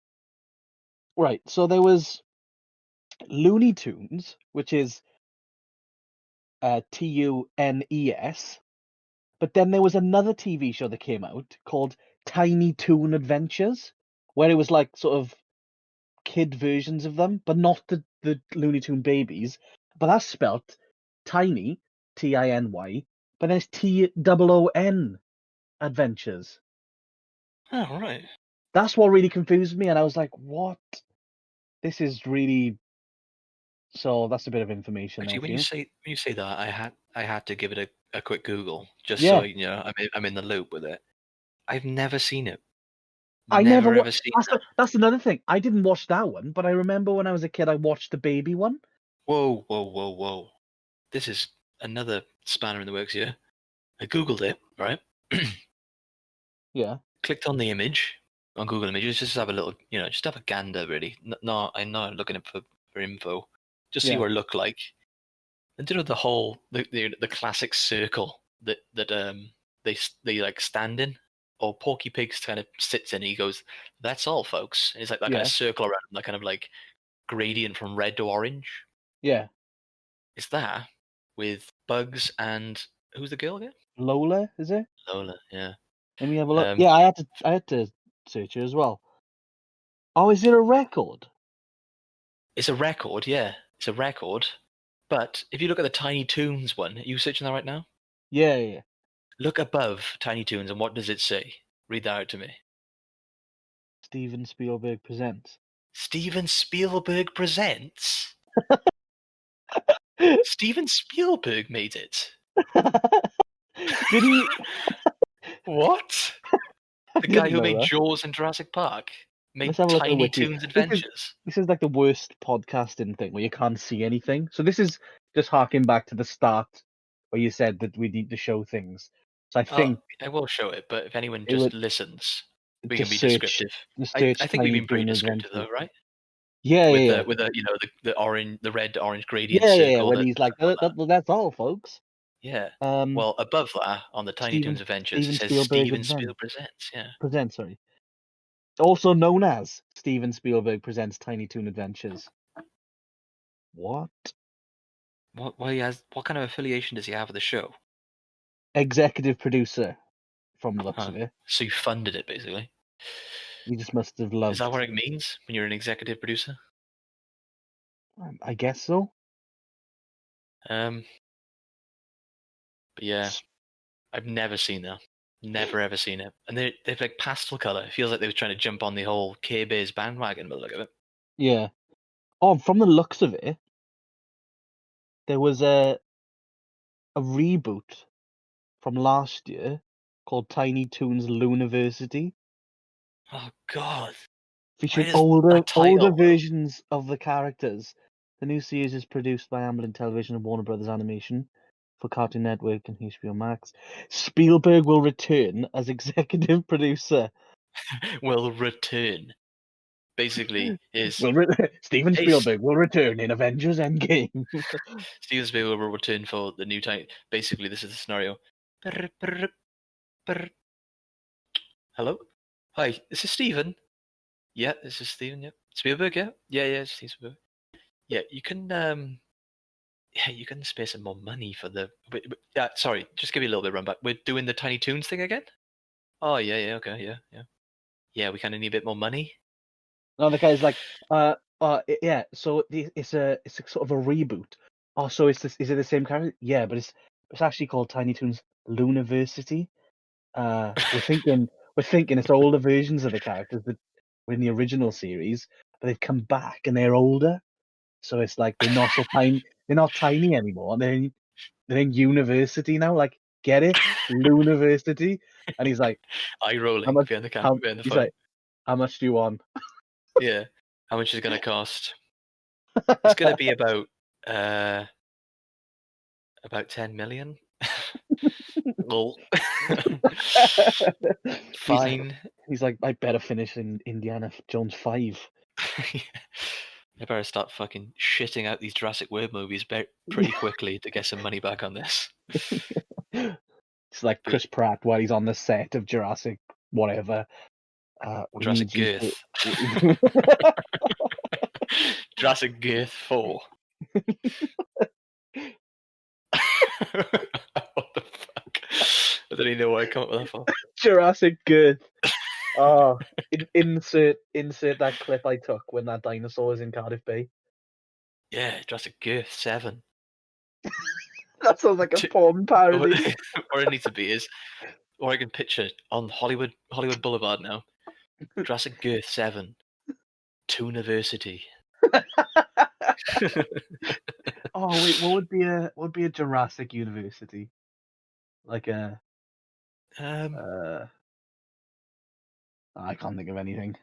right, so there was Looney Tunes, which is Tunes, but then there was another TV show that came out called Tiny Toon Adventures, where it was like sort of kid versions of them, but not the Looney Tune babies. But that's spelt tiny, Tiny, but then it's Toon Adventures. Oh, right. That's what really confused me, and I was like, what? This is really... So that's a bit of information. Actually, when you say that, I had to give it a quick Google just so you know I'm in the loop with it. I've never seen it. I never ever seen that. That's another thing. I didn't watch that one, but I remember when I was a kid, I watched the baby one. Whoa. This is another spanner in the works here. I Googled it, right? Yeah. Clicked on the image on Google Images, just have a little, just have a gander, really. No, I'm not looking for info. Just see what it looked like. And the whole, the classic circle that they like stand in, or Porky Pig's kind of sits in, and he goes, "That's all, folks." And it's like that kind of circle around, that kind of like gradient from red to orange. Yeah. It's that with Bugs and who's the girl again? Lola, is it? Lola, yeah. Let me have a look. Yeah, I had to search it as well. Oh, is it a record? It's a record, yeah. It's a record. But if you look at the Tiny Toons one, are you searching that right now? Yeah. Look above Tiny Toons, and what does it say? Read that out to me. Steven Spielberg presents. Steven Spielberg presents? Steven Spielberg made it. Did he? What? The guy who made Jaws and Jurassic Park? made Let's have a look at the Tiny wiki. Toons Adventures. This is like the worst podcasting thing where you can't see anything. So this is just harking back to the start where you said that we need to show things. So I think I will show it, but if anyone it just would listens, we can just be search descriptive. just I search think we've Tiny been pretty Toon descriptive Adventures. though, right? Yeah, With yeah, the with the the orange, the red orange gradient yeah, circle. when he's like, that's all, folks. Yeah. Um, Well, above that, on the Tiny Toons Adventures, it Steven says Spielberg Steven Spielberg presents. Yeah. sorry. Also known as Steven Spielberg presents Tiny Toon Adventures. What? What kind of affiliation does he have with the show? Executive producer, from the looks of it. So you funded it, basically. He just must have loved. Is that what it means when you're an executive producer? I guess so. But yeah, I've never seen that. Never ever seen it. And they've like pastel color. It feels like they were trying to jump on the whole K-Biz bandwagon by the look of it. Yeah. Oh, from the looks of it, there was a reboot from last year called Tiny Toons Luniversity, Oh God! featuring does older that title, versions of the characters. The new series is produced by Amblin Television and Warner Brothers Animation for Cartoon Network and HBO Max. Spielberg will return as executive producer. will return. Basically, is Steven Spielberg will return in Avengers Endgame. Steven Spielberg will return for the new time. Basically, this is the scenario. Hello? Hi, this is Steven. Yeah, this is Steven, yeah. Spielberg, yeah? Yeah, it's Steven Spielberg. Yeah, you can spare some more money for the... sorry, just give me a little bit of run back. We're doing the Tiny Toons thing again? Oh, yeah, okay, yeah. Yeah, we kind of need a bit more money. No, the guy's like, yeah. So it's a sort of a reboot. Oh, so is it the same character? Yeah, but it's actually called Tiny Toons Luniversity. We're thinking it's older versions of the characters that were in the original series, but they've come back and they're older. So it's like they're not so tiny. They're not tiny anymore. They're in university now. Like, get it? Luniversity. And he's like, eye rolling behind the camera, behind the he's phone. like, how much do you want? Yeah. How much is it going to cost? It's going to be about 10 million. Lol. Fine. He's like, I better finish in Indiana Jones 5. I better start fucking shitting out these Jurassic World movies pretty quickly to get some money back on this. It's like Chris Pratt while he's on the set of Jurassic whatever. Jurassic Girth. Jurassic Girth 4. What the fuck? I don't even know why I come up with that for. Jurassic Girth. Oh, insert that clip I took when that dinosaur was in Cardiff Bay. Yeah, Jurassic Girth 7. That sounds like a porn parody. Or it needs to be is, or I can picture on Hollywood Boulevard now. Jurassic Girth 7. Tooniversity. Oh wait, what would be a Jurassic University? Like a I can't think of anything.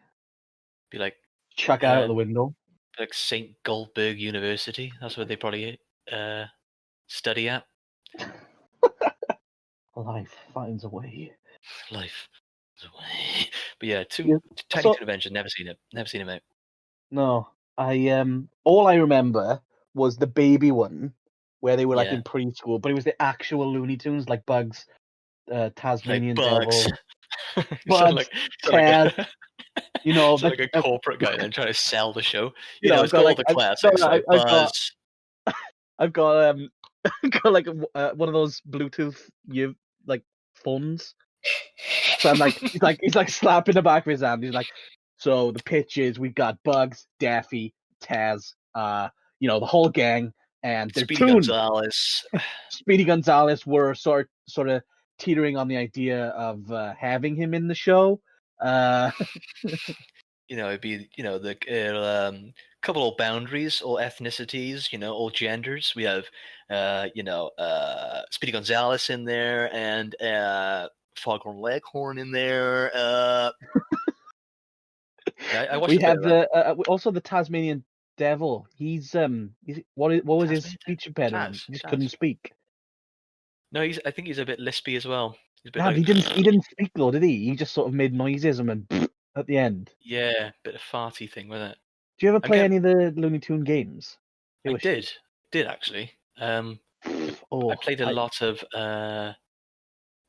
Be like Chuck out of the window. Like St. Goldberg University. That's where they probably study at. Life finds a way. Life finds a way. But yeah, Tiny Toon Adventures. Never seen it. Never seen it, mate. No, all I remember was the baby one where they were like in preschool, but it was the actual Looney Tunes like Bugs, Tasmanian Bugs. Devil, Bugs, Taz. You know, like a corporate guy then trying to sell the show. You know, it's got all the classics like Buzz. I've got got like one of those Bluetooth phones. So I'm like, he's like slapping the back of his hand. He's like, so the pitch is we've got Bugs, Daffy, Taz, the whole gang, and they're Speedy Gonzales. Speedy Gonzales were sort of teetering on the idea of having him in the show. It'd be the couple of boundaries, all ethnicities, all genders. We have Speedy Gonzales in there and Foghorn Leghorn in there. Yeah, I watched We a bit have of that. also the Tasmanian Devil. What was his Tasmanian speech impediment? Taz, He just Taz. couldn't speak. No, I think he's a bit lispy as well. He's a bit Yeah, like, but he didn't speak though, did he? He just sort of made noises and went at the end. yeah, bit of farty thing with it. Do you ever I play get- any of the Looney Tune games? I did actually. I played a lot of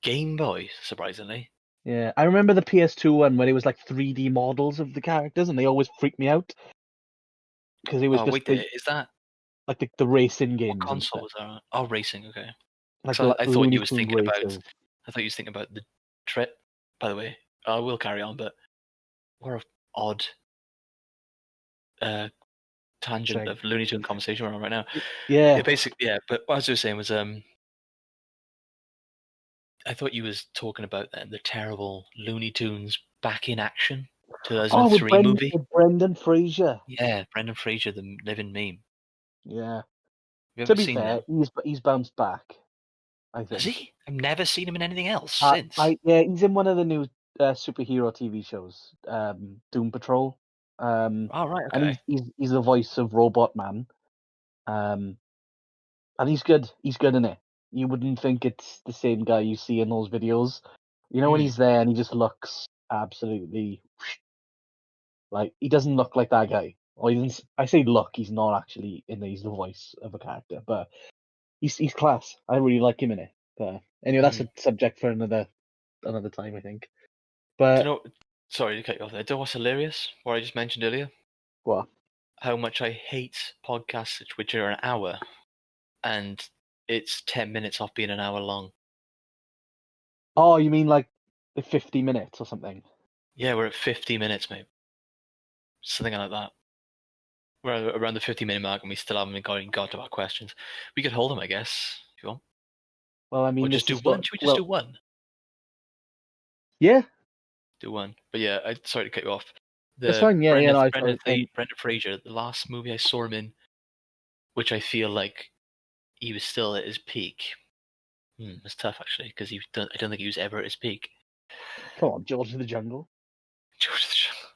Game Boy, surprisingly. Yeah, I remember the PS2 one where it was like 3D models of the characters, and they always freaked me out because it was Oh just wait, is that like the racing what games and console stuff, was that? Oh, racing. Okay. like So I thought Looney you was Tune thinking about. races. I thought you was thinking about the trip. By the way, I will carry on, but what a odd tangent of Looney Tune conversation we're on right now. Yeah. Basically, yeah. But what I was saying was, I thought you was talking about the terrible Looney Tunes Back in Action 2003 movie. With Brendan Fraser. Yeah, Brendan Fraser, the living meme. Yeah. Have you To ever be seen fair, him? he's bounced back. I think. Has he? I've never seen him in anything else since. Yeah, he's in one of the new superhero TV shows, Doom Patrol. Oh right, okay. And he's the voice of Robot Man. And he's good. He's good in it. You wouldn't think it's the same guy you see in those videos. You know when he's there and he just looks absolutely like he doesn't look like that guy. Or he doesn't. I say look. He's not actually in there. He's the voice of a character, but he's class. I really like him in it. But anyway, that's a subject for another time, I think. But sorry to cut you off there. Do you know what's hilarious? What I just mentioned earlier. What? How much I hate podcasts which are an hour, and it's 10 minutes off being an hour long. Oh, you mean like the 50 minutes or something? Yeah, we're at 50 minutes, mate. Something like that. We're around the 50-minute mark, and we still haven't got to our questions. We could hold them, I guess, if you want. Well, I mean, or just do one. Should we just do one? Yeah. Do one. But yeah, sorry to cut you off. That's fine. Yeah, Brendan Fraser, the last movie I saw him in, which I feel like he was still at his peak. It's tough actually, because I don't think he was ever at his peak. Come on, George of the Jungle.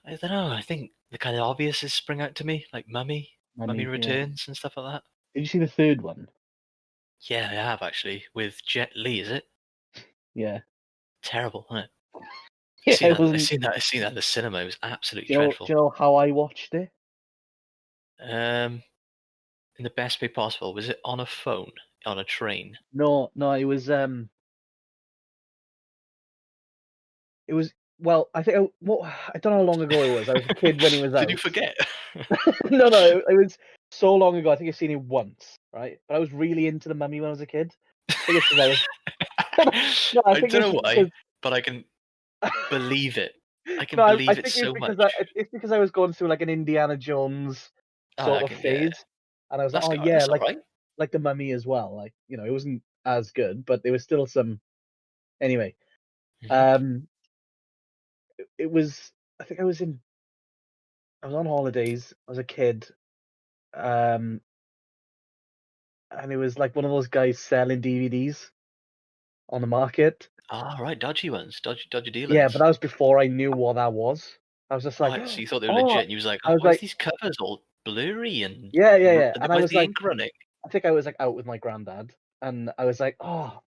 I don't know. I think the kind of obvious is spring out to me, like Mummy Returns and stuff like that. Did you see the third one? Yeah, I have actually, with Jet Li. Is it? Yeah. Terrible, isn't it? Yeah, I seen that in the cinema. It was absolutely dreadful. Do you know how I watched it? In the best way possible. Was it on a phone, on a train? No, it was well, I think I don't know how long ago it was. I was a kid when it was out. Did you forget? No, it was so long ago. I think I've seen it once, right? But I was really into the Mummy when I was a kid. I think it's because I don't know why, but I can believe it. I can believe it so much. It's because I was going through like an Indiana Jones sort of phase, and I was like, oh yeah, like the Mummy as well. Like, you know, it wasn't as good, but there was still some. Anyway, it was. I think I was on holidays. I was a kid, and it was like one of those guys selling DVDs on the market. Ah, right, dodgy ones, dodgy dealers. Yeah, but that was before I knew what that was. I was just like, so you thought they were legit, and you was like, why is these covers all blurry and yeah, and why is the ink running? I think I was like out with my granddad, and I was like, oh,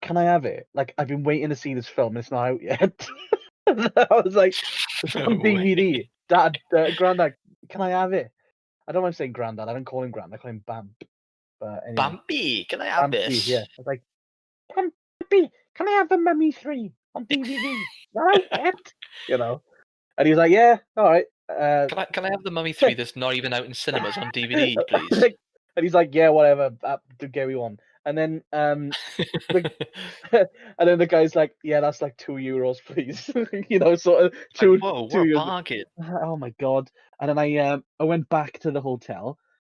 can I have it? Like, I've been waiting to see this film, and it's not out yet. I was like, it's on DVD. Dad, granddad, can I have it? I don't mind saying granddad. I don't call him grand. I call him Bamp. But anyway, Bampy, can I have this? Yeah, I was like, Bampy, can I have the Mummy 3 on DVD? Not out yet, you know. And he was like, yeah, all right. Can I have the Mummy 3 that's not even out in cinemas on DVD, please? And he's like, yeah, whatever, do Gary one. And then and then the guy's like, yeah, that's like €2, please. You know, sort of two. Whoa, what a bargain! Oh my god! And then I went back to the hotel,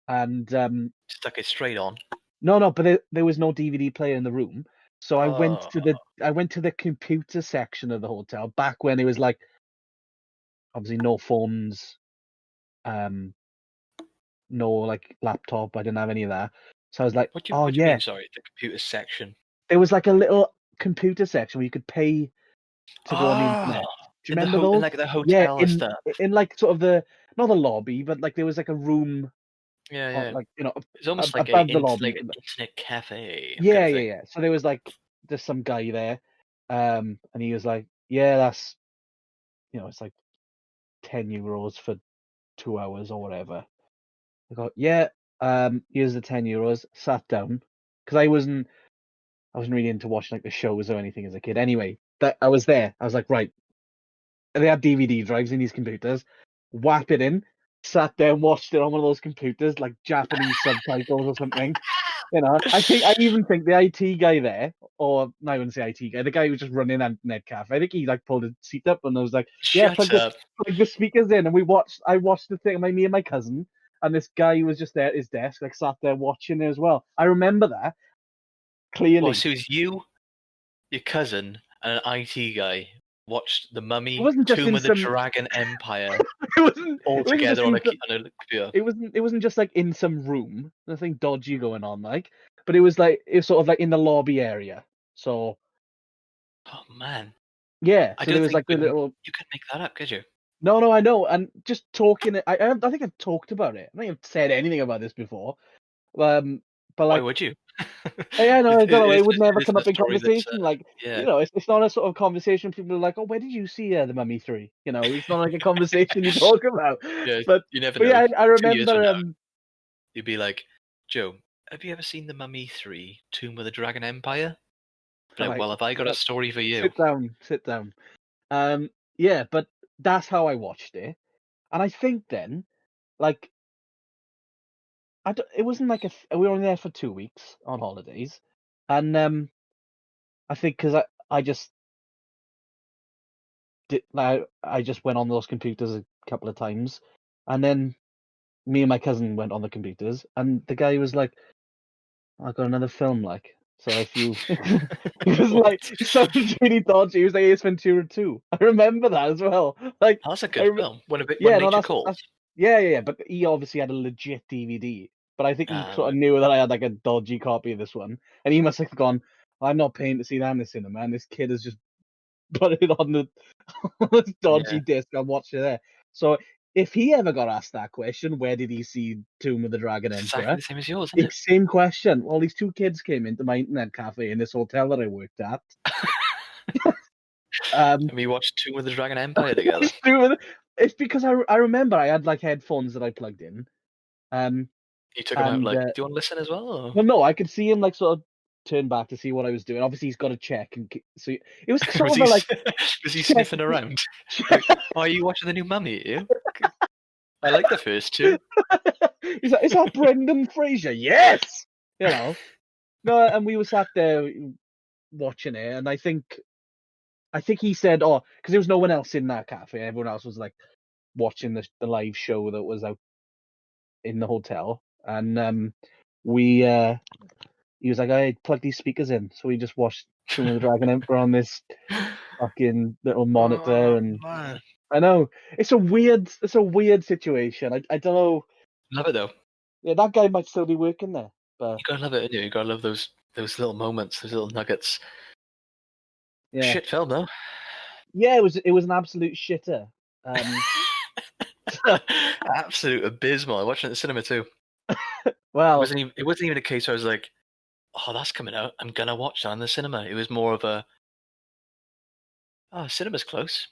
and stuck it straight on. No, but there was no DVD player in the room, so I went to the computer section of the hotel back when it was like, obviously no phones, no like laptop. I didn't have any of that. So I was like, what do you mean, sorry, the computer section. There was like a little computer section where you could pay to go on the internet Do you remember those? In like the hotel and stuff. In like sort of not the lobby, but like there was like a room. Yeah. Like it's almost like above the an lobby. internet cafe. Yeah, kind of yeah, thing. yeah. So there was like there's some guy there, and he was like, "Yeah, that's it's like €10 for 2 hours or whatever." I go, "Yeah, here's the €10." Sat down because I wasn't really into watching like the shows or anything as a kid. Anyway, that I was there. I was like, right. And they had DVD drives in these computers. Whap it in. Sat there and watched it on one of those computers, like Japanese subtitles or something. I even think the IT guy there, or no, I wouldn't say IT guy, the guy who was just running that net cafe, I think he like pulled his seat up and I was like, yeah, Shut up. plug the speakers in, and I watched the thing, me and my cousin, and this guy was just there at his desk, like sat there watching it as well. I remember that clearly. Well, so it was you, your cousin, and an IT guy watched The Mummy, It wasn't just Tomb in of the some. Dragon Empire It wasn't. all It wasn't just together on in a some, computer. It wasn't just like in some room, nothing dodgy going on, like. But it was sort of like in the lobby area. So Oh man, yeah, I so don't there was think like the little. you could make that up, could you? No, I know, and just talking. I think I've talked about it. I think I've said anything about this before. But Why like, would you? yeah, no, I don't know. It would never It is come a up in story that's conversation. Like, yeah. it's not a sort of conversation. People are like, "Oh, where did you see The Mummy 3?" It's not like a conversation you talk about. Yeah, But you never but know. yeah, I 2 years from remember. now, you'd be like, Joe, have you ever seen The Mummy 3, Tomb of the Dragon Empire? Like, Right, well, have I got a story for you? sit down. Yeah, but that's how I watched it, and I think then, like, it wasn't like we were only there for 2 weeks on holidays, and I think because I just did, like, I just went on those computers a couple of times, and then me and my cousin went on the computers, and the guy was like, "I got another film, like." So if you, he was What? like, it sounds really dodgy. He was like Ace Ventura 2. I remember that as well. Like, That's a I good film. When yeah, no, nature calls. that's yeah. But he obviously had a legit DVD. But I think he Ah, sort of right. knew that I had like a dodgy copy of this one, and he must have gone, "I'm not paying to see that in the cinema, and this kid has just put it on the on this dodgy Yeah, disc. I'm watching it there." So if he ever got asked that question, where did he see Tomb of the Dragon it's exactly Emperor? the same as yours, isn't it? Same question. Well, these two kids came into my internet cafe in this hotel that I worked at. And we watched Tomb of the Dragon Empire together. It's because I remember I had like headphones that I plugged in. You took him out And like, do you want to listen as well? Or? well, no, I could see him like sort of turn back to see what I was doing. Obviously, he's got to check, and so it was sort of like Was he check, sniffing around? Like, oh, are you watching the new Mummy? You? I like the first two. He's like, "Is that Brendan Fraser?" Yes, No, and we were sat there watching it, and I think he said, "Oh," because there was no one else in that cafe. Everyone else was like watching the live show that was out in the hotel, and we he was like, "I plug these speakers in," so we just watched Tomb of the Dragon Emperor on this fucking little monitor, Oh and man, I know it's a weird situation. I don't know. love it though. Yeah, that guy might still be working there, but You gotta love it, don't you? You gotta love those little moments, those little nuggets. yeah, Shit film though. yeah, it was an absolute shitter. Absolute abysmal. I watched it at the cinema too. Well, It wasn't even a case where I was like, oh, that's coming out. I'm gonna watch that in the cinema. It was more of a, oh, cinema's close.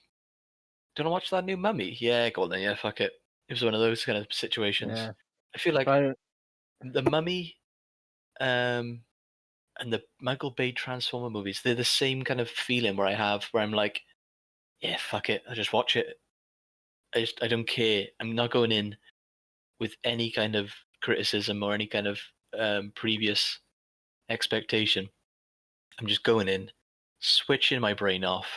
Do you want to watch that new Mummy? Yeah, go on then. Yeah, fuck it. It was one of those kind of situations. yeah, I feel like I, the Mummy, and the Michael Bay Transformer movies, they're the same kind of feeling where I'm like, yeah, fuck it. I'll just watch it. I don't care. I'm not going in with any kind of criticism or any kind of previous expectation. I'm just going in, switching my brain off,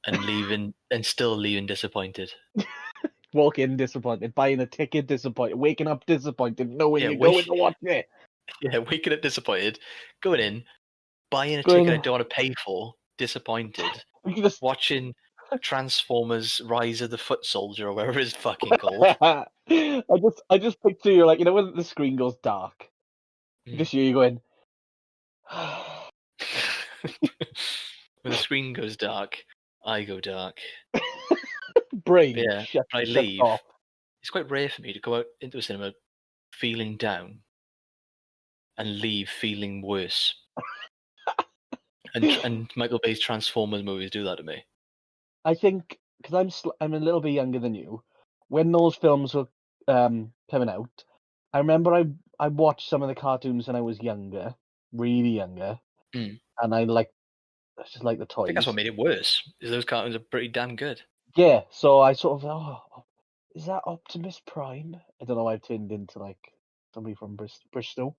and still leaving disappointed. walk in disappointed, buying a ticket disappointed, waking up disappointed, knowing Yeah, you're going to watch it. Yeah, waking up disappointed, going in, buying a Going- ticket I don't want to pay for, disappointed, You can just watching Transformers: Rise of the Foot Soldier or whatever it's fucking called. I just picture you like, when the screen goes dark, you just hear you going. When the screen goes dark I go dark. Brain, Yeah, shut I shut leave. off. It's quite rare for me to go out into a cinema feeling down and leave feeling worse. And Michael Bay's Transformers movies do that to me. I think because I'm a little bit younger than you. When those films were coming out, I remember I watched some of the cartoons when I was younger, really younger, Mm. and I just like the toys. I think that's what made it worse. Is those cartoons are pretty damn good. Yeah, so I sort of is that Optimus Prime? I don't know why I've turned into like somebody from Bristol.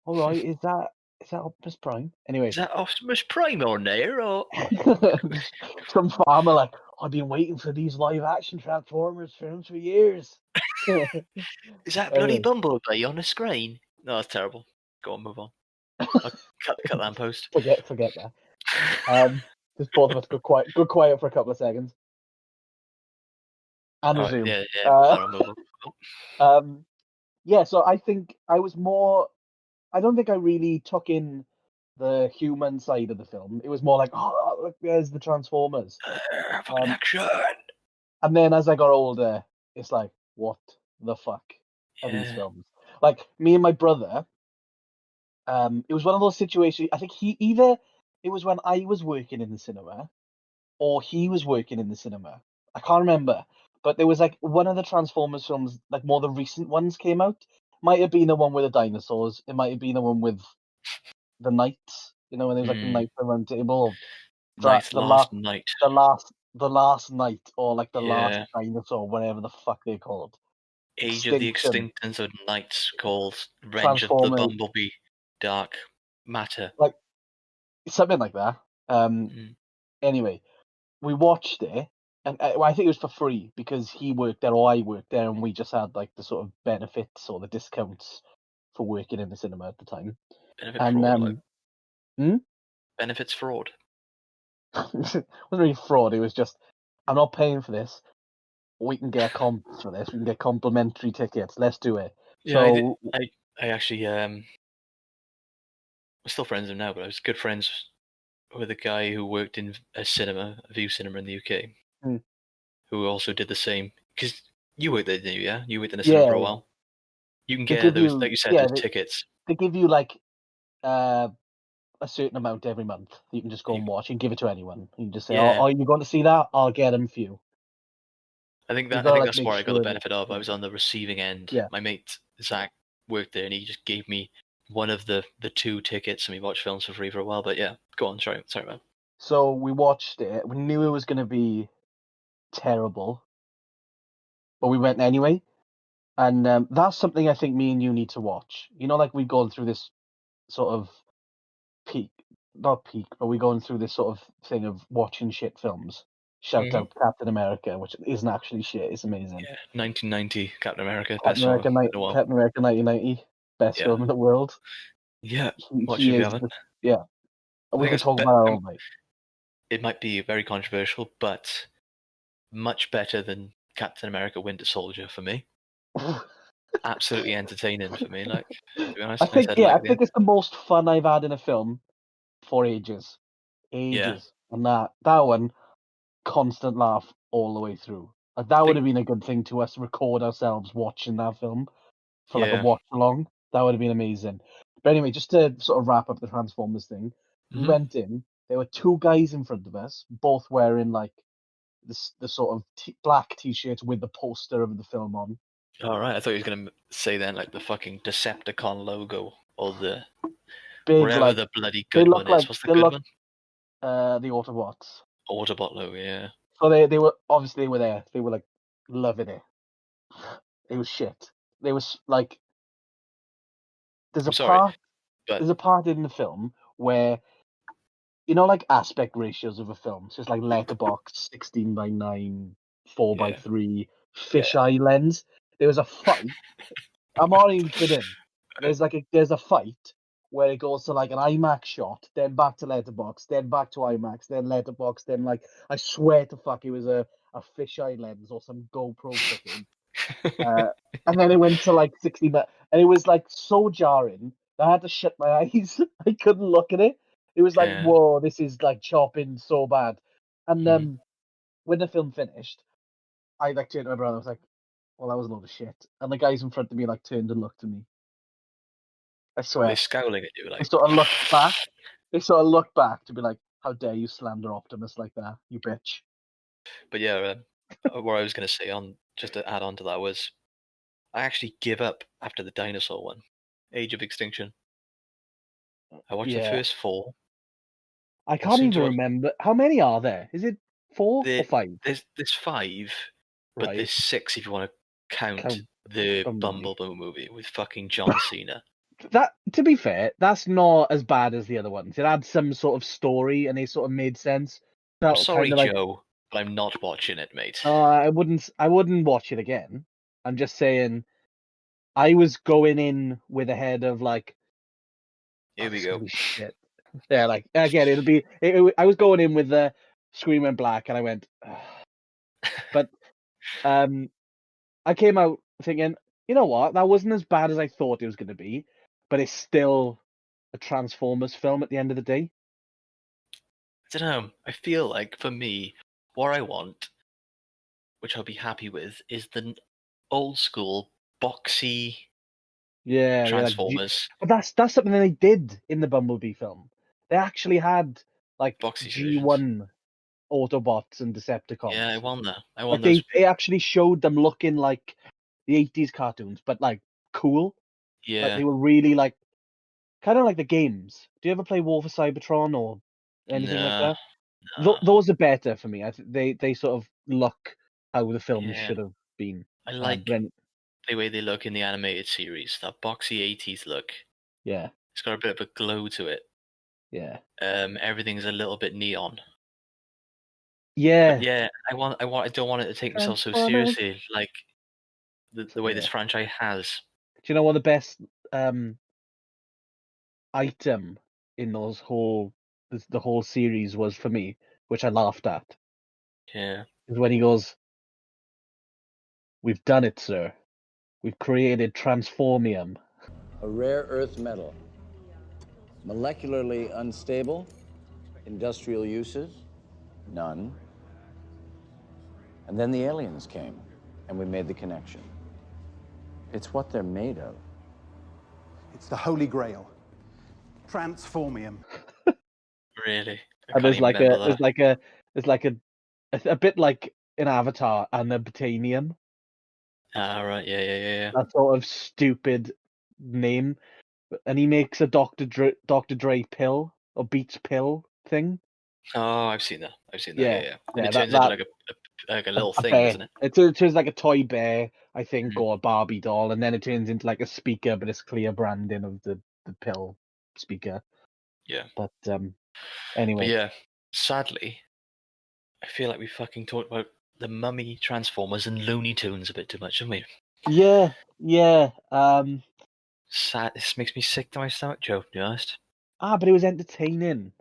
All right, is that Optimus Prime? Anyway, Is that Optimus Prime on there, or some farmer like, I've been waiting for these live action Transformers films for years. is that bloody Anyway, Bumblebee on the screen? No, that's terrible. Go on, move on. I'll cut that in post. forget that. Just both of us go quiet for a couple of seconds and All right, resume. yeah, I'll move on. Yeah. So I think I was more. I don't think I really took in the human side of the film. It was more like, oh, look, there's the Transformers. Fucking action! And then as I got older, it's like, what the fuck are these Yeah. films? Like me and my brother, it was one of those situations. I think it was when I was working in the cinema, or he was working in the cinema. I can't remember, but there was like one of the Transformers films, like more the recent ones came out. Might have been the one with the dinosaurs. It might have been the one with the knights. You know, when there was like the knights around the table. Night, The last night. the last night, or like the last Yeah. dinosaur, whatever the fuck they're called. Age of the Extinction. Extinctors of Knights called Revenge of the Transformers. Bumblebee Dark Matter. Like something like that. Mm. Anyway, we watched it, and well, I think it was for free because he worked there or I worked there, and we just had like the sort of benefits or the discounts for working in the cinema at the time. Benefit And fraud. Benefits fraud. it wasn't really fraud. It was just, I'm not paying for this. We can get comps for this. We can get complimentary tickets. Let's do it. Yeah, So I actually we're still friends with him now, but I was good friends with a guy who worked in a View Cinema in the UK, who also did the same. Because you worked there, didn't you? Yeah, you worked in a cinema for a while. You can get those, like you said, those tickets. They give you like a certain amount every month that you can just go and watch and give it to anyone. You can just say, "Oh, you're going to see that? I'll get them for you." I think that's where I got the benefit of. I was on the receiving end. Yeah. My mate Zach worked there, and he just gave me one of the 2 tickets, and we watched films for free for a while. But yeah, go on. Sorry, man. So we watched it. We knew it was going to be terrible, but we went anyway. And that's something I think me and you need to watch. You know, like we've gone through this sort of not peak, but we're going through this sort of thing of watching shit films. Shout out Captain America, which isn't actually shit. It's amazing. Yeah, 1990 Captain America, Captain America 1990, best film in the world. Yeah, watch if you haven't. Yeah, we can talk about it all night. It might be very controversial, but much better than Captain America: Winter Soldier for me. Absolutely entertaining for me. Like, to be honest, I think it's the most fun I've had in a film for ages. And that one, constant laugh all the way through. Like, that would have been a good thing to us record ourselves watching that film for like a watch along. That would have been amazing. But anyway, just to sort of wrap up the Transformers thing, we went in. There were 2 guys in front of us, both wearing like the sort of black T-shirts with the poster of the film on. All right, I thought he was gonna say then like the fucking Decepticon logo or the big, whatever like, the bloody good one is. What's the good one? The Autobots. Autobot logo, yeah. So they were obviously there. They were like loving it. It was shit. They was like, there's a part in the film where, you know, like aspect ratios of a film. So it's like letterbox 16:9, 4:3, fisheye lens. There was a fight. I'm not even kidding. There's a fight where it goes to like an IMAX shot, then back to letterbox, then back to IMAX, then letterbox, then like, I swear to fuck, it was a fisheye lens or some GoPro footage. And then it went to like 60 minutes, and it was like so jarring that I had to shut my eyes. I couldn't look at it. It was like, whoa, this is like chopping so bad. And when the film finished, I like turned to my brother. I was like, "Well, that was a load of shit." And the guys in front of me like turned and looked at me. I Were swear. they scowling at you They like? sort of looked back. They sort of looked back to be like, "How dare you slander Optimus like that, you bitch!" But yeah, what I was going to say on just to add on to that was, I actually give up after the dinosaur one, Age of Extinction. I watched the Yeah. first 4. I As can't soon as I even watched- remember how many are there. Is it 4 or 5? There's 5, but Right. there's 6 if you want to count the Bumblebee. Bumblebee movie with fucking John Cena. That, to be fair, that's not as bad as the other ones. It had some sort of story and it sort of made sense. I'm Felt sorry, kind of like, Joe, but I'm not watching it, mate. I wouldn't watch it again. I'm just saying, I was going in with a head of like, Here we this is go. gonna be shit. Yeah, like again, it'll be. I was going in with the Scream went black, and I went, ugh. But I came out thinking, you know what, that wasn't as bad as I thought it was going to be, but it's still a Transformers film at the end of the day. I don't know. I feel like for me, what I want, which I'll be happy with, is the old school boxy Yeah, Transformers. but that's something that they did in the Bumblebee film. They actually had like Boxy G1 Autobots and Decepticons. Yeah, I want that. I Like want those. they actually showed them looking like the 80s cartoons, but like cool. Yeah. Like they were really like kind of like the games. Do you ever play War for Cybertron or anything like that? Those are better for me. I they sort of look how the film Yeah. should have been. I like the way they look in the animated series. That boxy 80s look. Yeah. It's got a bit of a glow to it. Yeah. Everything's a little bit neon. Yeah. But yeah, I don't want it to take myself so seriously, like the way this franchise has. Do you know what the best item in the whole series was for me, which I laughed at? Yeah. Is when he goes, "We've done it, sir. We've created transformium." A rare earth metal. Molecularly unstable. Industrial uses? None. And then the aliens came, and we made the connection. It's what they're made of. It's the Holy Grail. Transformium. Really? And there's like a bit like an Avatar and a Botanium. Ah, right. Yeah. That sort of stupid name. And he makes a Dr. Dre pill or Beats pill thing. Oh, I've seen that. Yeah. And Yeah, it turns into like a little thing, bear. doesn't it? It turns like a toy bear, I think, or a Barbie doll, and then it turns into like a speaker, but it's clear branding of the pill speaker. Yeah. But anyway. But yeah, sadly, I feel like we fucking talked about the Mummy, Transformers, and Looney Tunes a bit too much, haven't we? Yeah. Sad. This makes me sick to my stomach, Joe, to be honest. But it was entertaining.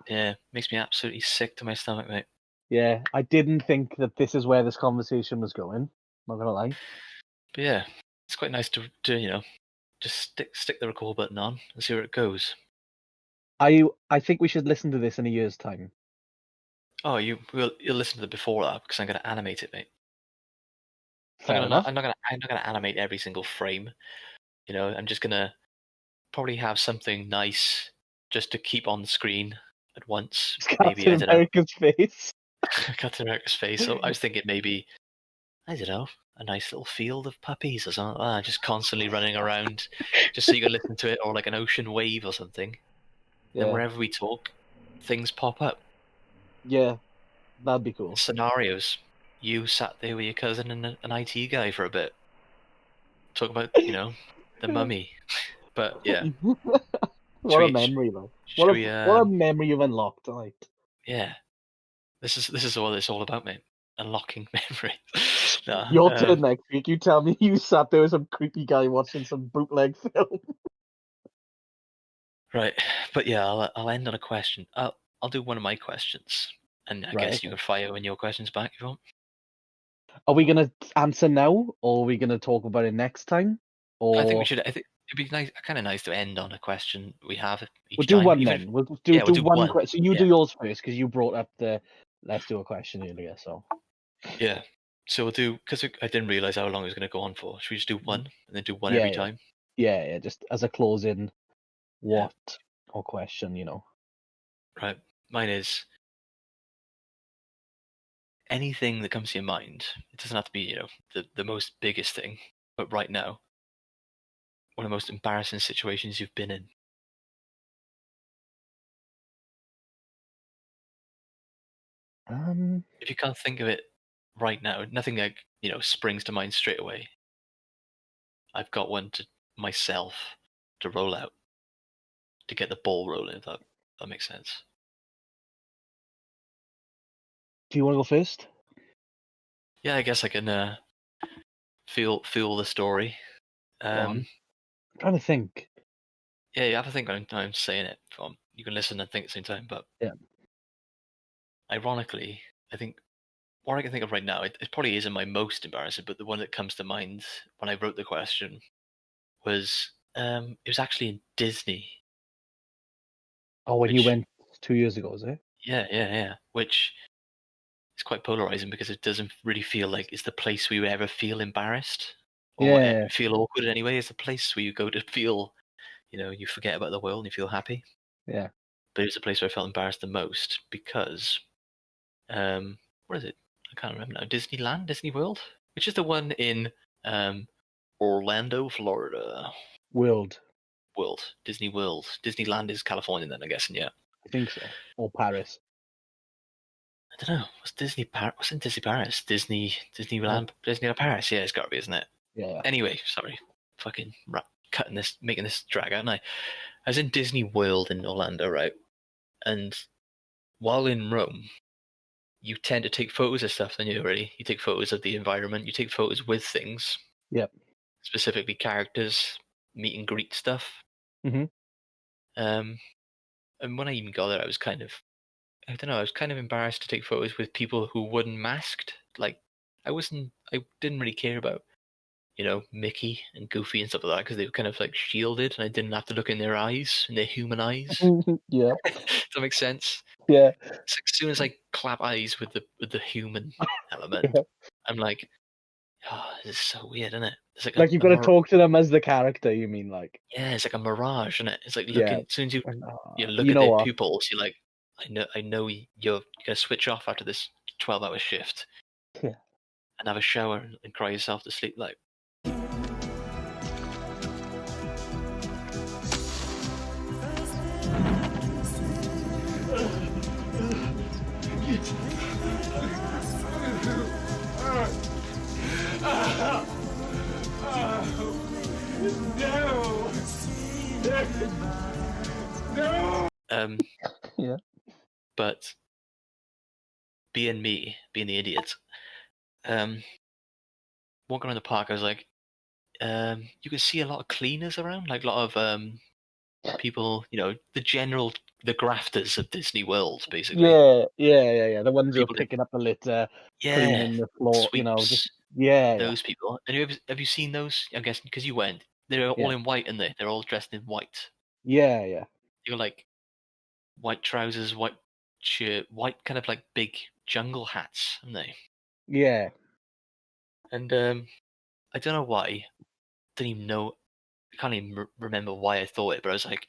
Yeah, makes me absolutely sick to my stomach, mate. Yeah, I didn't think that this is where this conversation was going. Not gonna lie. But yeah, it's quite nice to just stick the record button on and see where it goes. I think we should listen to this in a year's time. Oh, you'll listen to it before that because I'm going to animate it, mate. Fair enough. I'm not gonna animate every single frame. I'm just gonna probably have something nice just to keep on the screen at once. Maybe Captain America's face. Captain America's face. So I was thinking maybe, I don't know, a nice little field of puppies or something like that, just constantly running around, just so you can listen to it, or like an ocean wave or something. Yeah. Then wherever we talk, things pop up. Yeah, that'd be cool. Scenarios. You sat there with your cousin and an IT guy for a bit. Talk about, the Mummy. But yeah. What a memory, though. What a memory you've unlocked tonight. Yeah. This is what it's all about, mate. Unlocking memory. Your turn next week. You tell me you sat there with some creepy guy watching some bootleg film. Right. But yeah, I'll end on a question. I'll do one of my questions. And I guess you can fire in your questions back if you want. Are we gonna answer now, or are we gonna talk about it next time? Or I think we should. I think it'd be kind of nice to end on a question we have each we'll do time. one then. We'll do one question. So you do yours first because you brought up the let's do a question earlier. So Yeah. So we'll do, because I didn't realize how long it was going to go on for. Should we just do one and then do one Yeah, every yeah. time? yeah, just as a closing, what or question, Right. Mine is anything that comes to your mind. It doesn't have to be, the most biggest thing, but right now, one of the most embarrassing situations you've been in. If you can't think of it right now, nothing like, springs to mind straight away. I've got one to myself to roll out to get the ball rolling, if that makes sense. do you want to go first? Yeah, I guess I can feel the story. Go on. I'm trying to think. Yeah, you have to think when I'm saying it. You can listen and think at the same time, but Yeah. Ironically, I think what I can think of right now, it probably isn't my most embarrassing, but the one that comes to mind when I wrote the question was it was actually in Disney. Oh, when you went 2 years ago, was it? Yeah. Which is quite polarizing because it doesn't really feel like it's the place where you ever feel embarrassed or feel awkward anyway. It's the place where you go to feel, you forget about the world and you feel happy. Yeah. But it's a place where I felt embarrassed the most because, what is it? I can't remember now. Disneyland, Disney World, which is the one in Orlando, Florida. World. Disney World. Disneyland is California then, I'm guessing, yeah. I think so. Or Paris. I don't know. What's in Disney Paris? Disneyland, Disneyland Paris. Yeah, it's got to be, isn't it? Yeah. Anyway, sorry. Fucking making this drag out. And I was in Disney World in Orlando, right? And while in Rome, you tend to take photos of stuff, don't you, really? You take photos of the environment. You take photos with things. Yep. Specifically characters, meet and greet stuff. Mm-hmm. And when I even got there, I was kind of embarrassed to take photos with people who weren't masked. Like, I didn't really care about, Mickey and Goofy and stuff like that because they were kind of like shielded and I didn't have to look in their eyes, in their human eyes. Yeah. Does that make sense? Yeah. So as soon as I clap eyes with the human element, I'm like, oh, this is so weird, isn't it? It's like you've got to talk to them as the character, you mean, like? Yeah, it's like a mirage, isn't it? It's like looking, as soon as you look you at know their what? pupils, you're like, I know you're gonna switch off after this 12-hour shift. Yeah. And have a shower and cry yourself to sleep, like. Yeah. But being me, being the idiot, walking around the park, I was like, you can see a lot of cleaners around, like a lot of people, the grafters of Disney World, basically. Yeah. The ones who are picking up the litter, cleaning the floor, sweeps, just those people. And have you seen those? I'm guessing because you went. They're all in white, and they're all dressed in white. Yeah. You're like white trousers, white shirt, white kind of like big jungle hats, aren't they? Yeah. And I don't know why. Didn't even know. I can't even remember why I thought it, but I was like,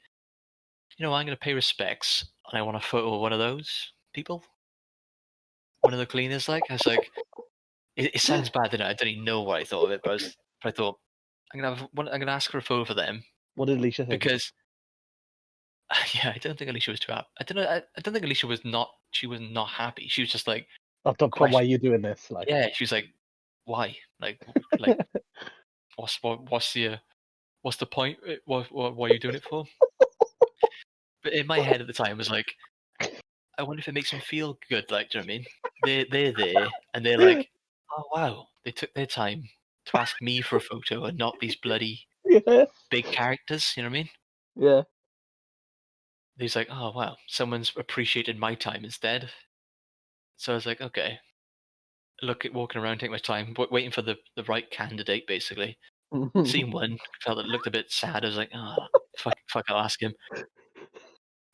I'm going to pay respects, and I want a photo of one of those people. One of the cleaners, like. I was like, it sounds bad, didn't it? I didn't even know why I thought of it, but I thought I'm gonna ask for a photo for them. What did Alicia think? Because I don't think Alicia was too happy. I don't know. I don't think Alicia was not. She was not happy. She was just like, why are you doing this? Like, yeah, she was like, why? Like, what's the point? What are you doing it for? But in my head at the time, I was like, I wonder if it makes them feel good. Like, do you know what I mean? They're there, and they're like, oh wow, they took their time to ask me for a photo and not these bloody big characters. You know what I mean? Yeah. He's like, oh wow, someone's appreciated my time instead. So I was like, okay. Walking around, taking my time, waiting for the right candidate, basically. Seen one, felt it looked a bit sad. I was like, oh, fuck, I'll ask him.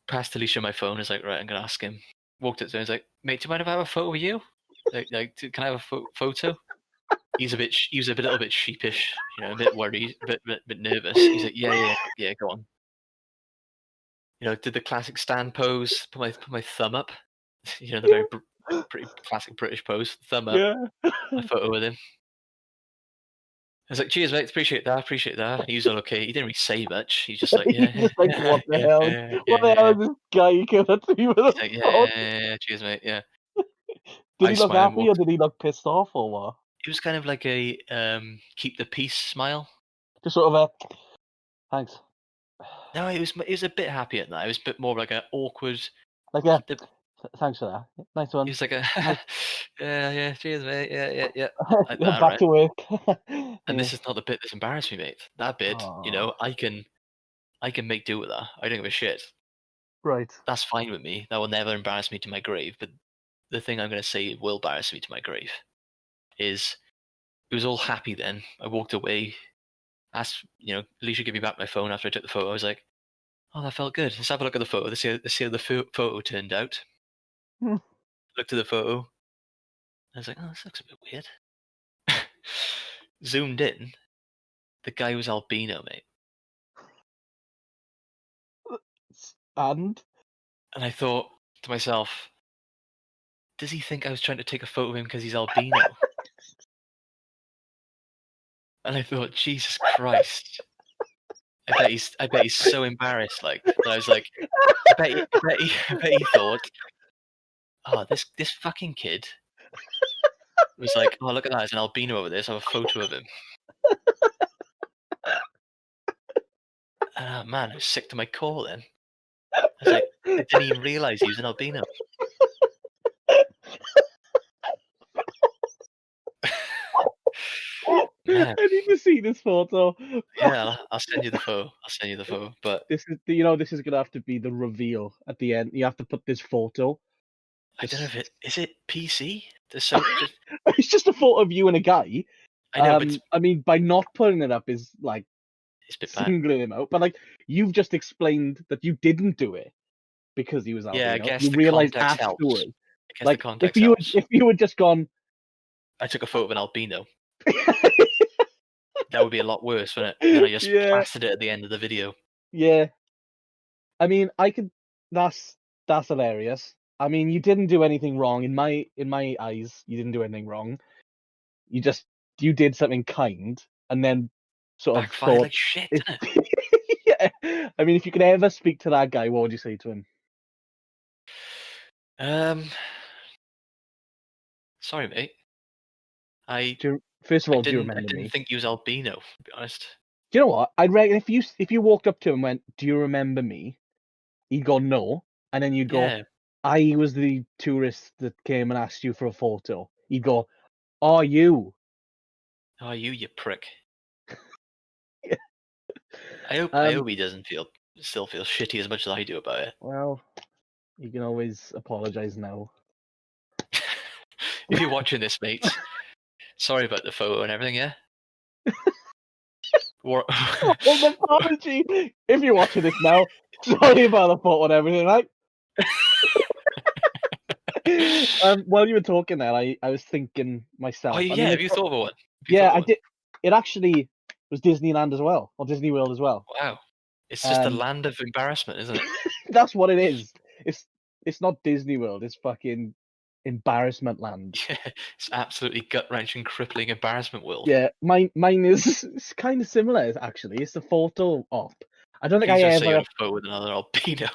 Passed Alicia my phone. I was like, right, I'm gonna ask him. walked up to him. He's like, "Mate, do you mind if I have a photo with you? Can I have a photo?" He was a little bit sheepish, a bit worried, a bit nervous. He's like, yeah, go on. Did the classic stand pose, put my thumb up. The very pretty classic British pose, thumb up. Yeah. A photo with him. I was like, "Cheers, mate. Appreciate that. He was all okay. He didn't really say much. He's just like, yeah, Just like, what the hell? yeah, What the hell is this guy coming up to me with a He's like, phone? yeah, cheers, mate. Yeah." Did I he look smiled and happy or did he look pissed off or what? It was kind of like a keep the peace smile. Just sort of a thanks. No, it was a bit happy at that. It was a bit more like an awkward. Like a thanks for that. Nice one. He was like a yeah, cheers, mate. Yeah. Like that, Back right? to work. And this is not the bit that's embarrassed me, mate. That bit, Aw. I can make do with that. I don't give a shit. Right. That's fine with me. That will never embarrass me to my grave. But the thing I'm going to say will embarrass me to my grave is it was all happy then. I walked away, asked, Alicia, give me back my phone after I took the photo. I was like, oh, that felt good. Let's have a look at the photo. Let's see how the photo turned out. Looked at the photo. I was like, oh, this looks a bit weird. Zoomed in. The guy was albino, mate. And I thought to myself, does he think I was trying to take a photo of him because he's albino? And I thought, Jesus Christ. I bet he's so embarrassed, like, that I was like, I bet he thought, oh, this fucking kid was like, oh, look at that, there's an albino over there, let's have a photo of him. Man, I was sick to my core then. I was like, I didn't even realise he was an albino. I need to see this photo. Yeah, I'll send you the photo. But this is gonna have to be the reveal at the end. You have to put this photo. I don't know if is it PC? It's just a photo of you and a guy. I know, but I mean, by not putting it up is like it's a bit bad. singling him out. But like, you've just explained that you didn't do it because he was albino. Yeah, I guess you the realized context afterwards. helps. I guess Like, the context if you had just gone, I took a photo of an albino. That would be a lot worse, wouldn't it? Then I just plastered it at the end of the video. Yeah. I mean, that's hilarious. I mean, you didn't do anything wrong in my eyes. You didn't do anything wrong. You did something kind, and then sort of backfired thought, like shit, didn't it? Yeah. I mean, if you could ever speak to that guy, what would you say to him? Sorry, mate. First of all, do you remember me? I didn't think he was albino, to be honest. Do you know what? I'd reckon if you walked up to him and went, "Do you remember me?" He'd go, "No," and then you'd go, "I was the tourist that came and asked you for a photo." He'd go, "Oh, you? Oh, you prick." Yeah. I hope he doesn't still feel shitty as much as I do about it. Well, you can always apologize now. If you're watching this, mate, sorry about the photo and everything, yeah? An apology. If you're watching this now, sorry about the photo and everything, right? While you were talking there, I was thinking myself. Oh, yeah, have you thought of one? I did. It actually was Disneyland as well, or Disney World as well. Wow. It's just the land of embarrassment, isn't it? That's what it is. It's not Disney World, it's fucking embarrassment land. Yeah, it's absolutely gut-wrenching, crippling embarrassment world. Yeah, mine is it's kind of similar, actually. It's the photo op. I don't think I ever... say a photo with another albino.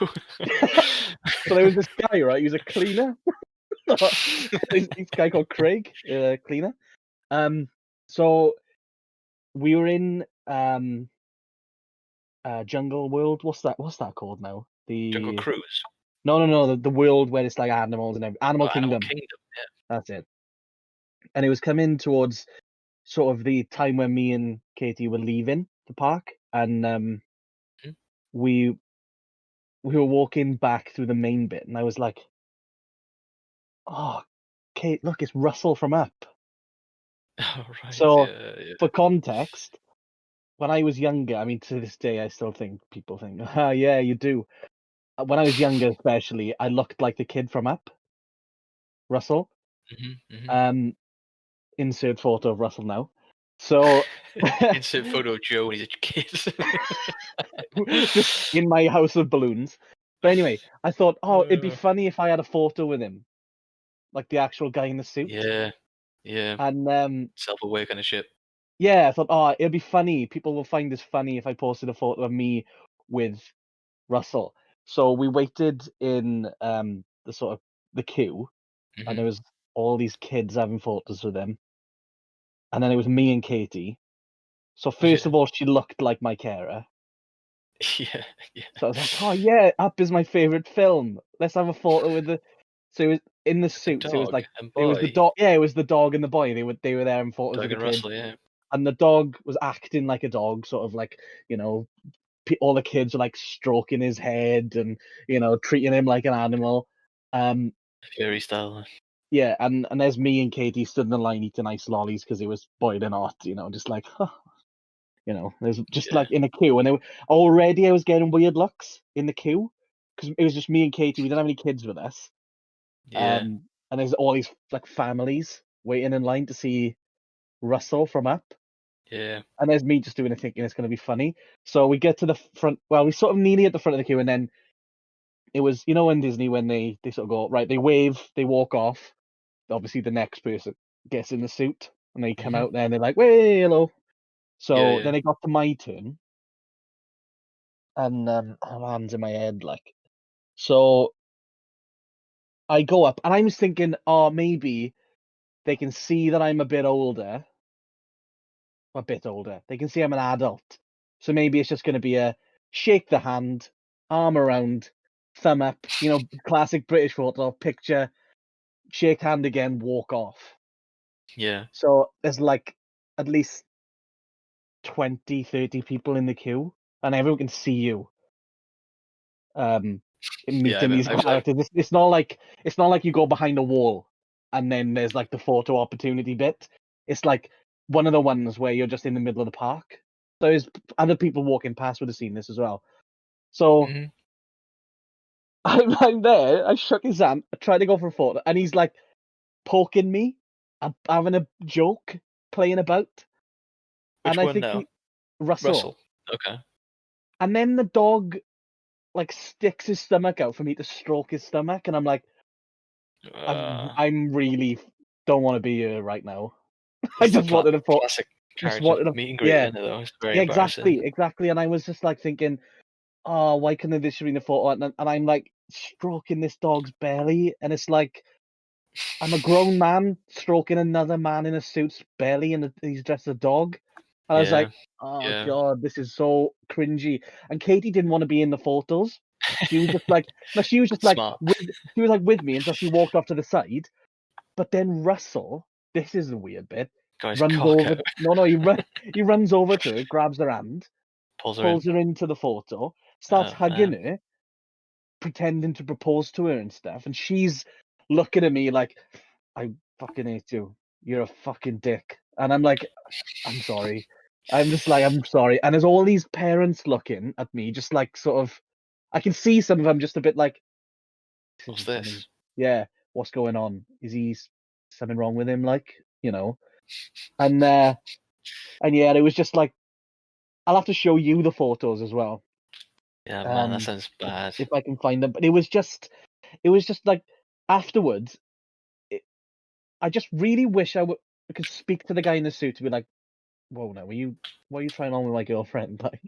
So there was this guy, right? He was a cleaner. This guy called Craig, cleaner. So we were in Jungle World. What's that called now? The Jungle Cruise. No. The world where it's like animals and everything. Animal Kingdom. Animal Kingdom, yeah. That's it. And it was coming towards sort of the time when me and Katie were leaving the park, and we were walking back through the main bit, and I was like, "Oh, Kate, look, it's Russell from Up." Oh, right. So, yeah. for context, when I was younger, I mean, to this day, I still think people think, "Ah, yeah, you do." when I was younger, especially, I looked like the kid from Up, Russell. Insert photo of Russell now. So Insert photo of Joe when he's a kid. just in my house of balloons. But anyway, I thought, it'd be funny if I had a photo with him, like the actual guy in the suit. Yeah. And Self-aware kind of shit. yeah, I thought, it'd be funny. People will find this funny if I posted a photo of me with Russell. So we waited in the queue, and there was all these kids having photos with him. And then it was me and Katie. So first of all, she looked like my carer. Yeah. So I was like, oh yeah, Up is my favorite film. Let's have a photo with the. So it was in the suits. It was like it was the dog. Yeah, it was the dog and the boy. They were there in photos Dog with the and kid. Russell, yeah. And the dog was acting like a dog, sort of like, all the kids were like stroking his head and treating him like an animal. Fairy style. Yeah, and there's me and Katie stood in the line eating ice lollies because it was boiling hot. Just like, there's just like in a queue, and already I was getting weird looks in the queue because it was just me and Katie. We didn't have any kids with us. Yeah. And there's all these like families waiting in line to see Russell from Up. Yeah. And there's me just doing it thinking it's going to be funny. So we get to the front. Well, we sort of nearly at the front of the queue, and then it was, in Disney when they sort of go, right, they wave, they walk off. Obviously, the next person gets in the suit, and they come out there, and they're like, "Way, hello." So then it got to my turn, and my hand's in my head, like. So I go up, and I was thinking, maybe they can see that I'm a bit older. A bit older. They can see I'm an adult. So maybe it's just going to be a shake the hand, arm around, thumb up, classic British photo, picture, shake hand again, walk off. Yeah. So there's like at least 20, 30 people in the queue, and everyone can see you. Meeting these characters. It's not like you go behind a wall and then there's like the photo opportunity bit. It's like one of the ones where you're just in the middle of the park. So there's other people walking past would have seen this as well. So I'm there. I shook his hand. I tried to go for a photo, and he's like poking me, having a joke, playing about. Which one now? Russell. Okay. And then the dog like sticks his stomach out for me to stroke his stomach, and I'm like, I'm really don't want to be here right now. I just wanted to classic meet and greet, though. It's very embarrassing. Exactly. And I was just like thinking, oh, why couldn't they just show me the photo? And I'm like stroking this dog's belly, and it's like I'm a grown man stroking another man in a suit's belly, and he's dressed as a dog. And I was like, oh god, this is so cringy. And Katie didn't want to be in the photos. She was just like, she was with me until she walked off to the side. But then Russell, this is the weird bit, runs over. He runs over to her, grabs her hand, pulls her into the photo, starts hugging her, pretending to propose to her and stuff. And she's looking at me like, I fucking hate you. You're a fucking dick. And I'm like, I'm sorry. I'm just like, I'm sorry. And there's all these parents looking at me, just like sort of, I can see some of them just a bit like, what's this? Funny. Yeah, what's going on? Is he something wrong with him? Like, and yeah, it was just like, I'll have to show you the photos as well. Yeah, man, that sounds bad. If I can find them, but it was just like afterwards. I just really wish I could speak to the guy in the suit to be like, whoa, now, what are you trying on with my girlfriend? Like,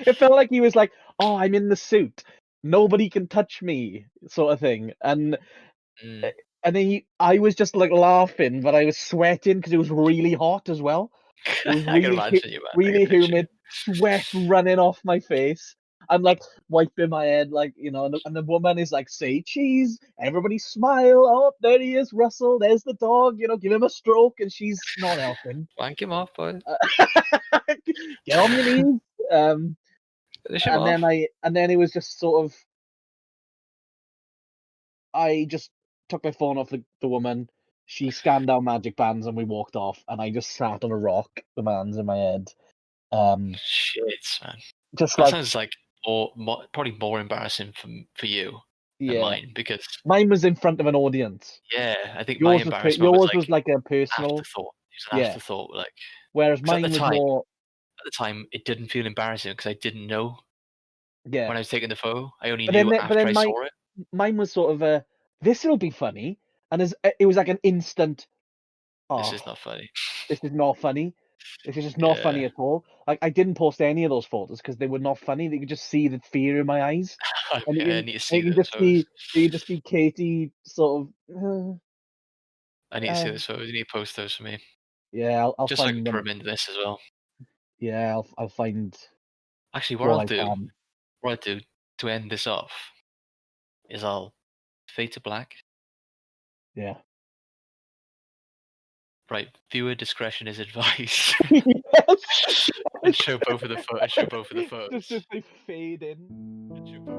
it felt like he was like, oh, I'm in the suit, nobody can touch me, sort of thing. And then I was just like laughing, but I was sweating because it was really hot as well. It was really, I can imagine you, man. really humid, sweat running off my face. I'm like wiping my head, like, and the woman is like, say cheese, everybody smile. Oh, there he is, Russell. There's the dog. Give him a stroke, and she's not helping. Wank him off, boy. Get on your knees. And then it was just sort of, I just took my phone off the woman. She scanned our magic bands, and we walked off. And I just sat on a rock. The man's in my head. Shit, man. Just that sounds like probably more embarrassing for you than mine, because mine was in front of an audience. I think my embarrassment was like a personal afterthought. It was an afterthought, like. Whereas 'Cause mine was more. At the time, it didn't feel embarrassing because I didn't know Yeah. when I was taking the photo. I only But knew then after I saw it. Mine was sort of a, this'll be funny, and it was like an instant. This is not funny. This is not funny. This is just not funny at all. Like, I didn't post any of those photos because they were not funny. You could just see the fear in my eyes. And I need to see you those photos. can just see Katie sort of. I need to see those photos. You need to post those for me. Yeah, I'll just so I find can them. put them into this as well. Yeah, I'll find. Actually, what I'll do to end this off is I'll fade to black. Yeah. Right, viewer discretion is advised. Yes. And show both of the photos. Just they fade in.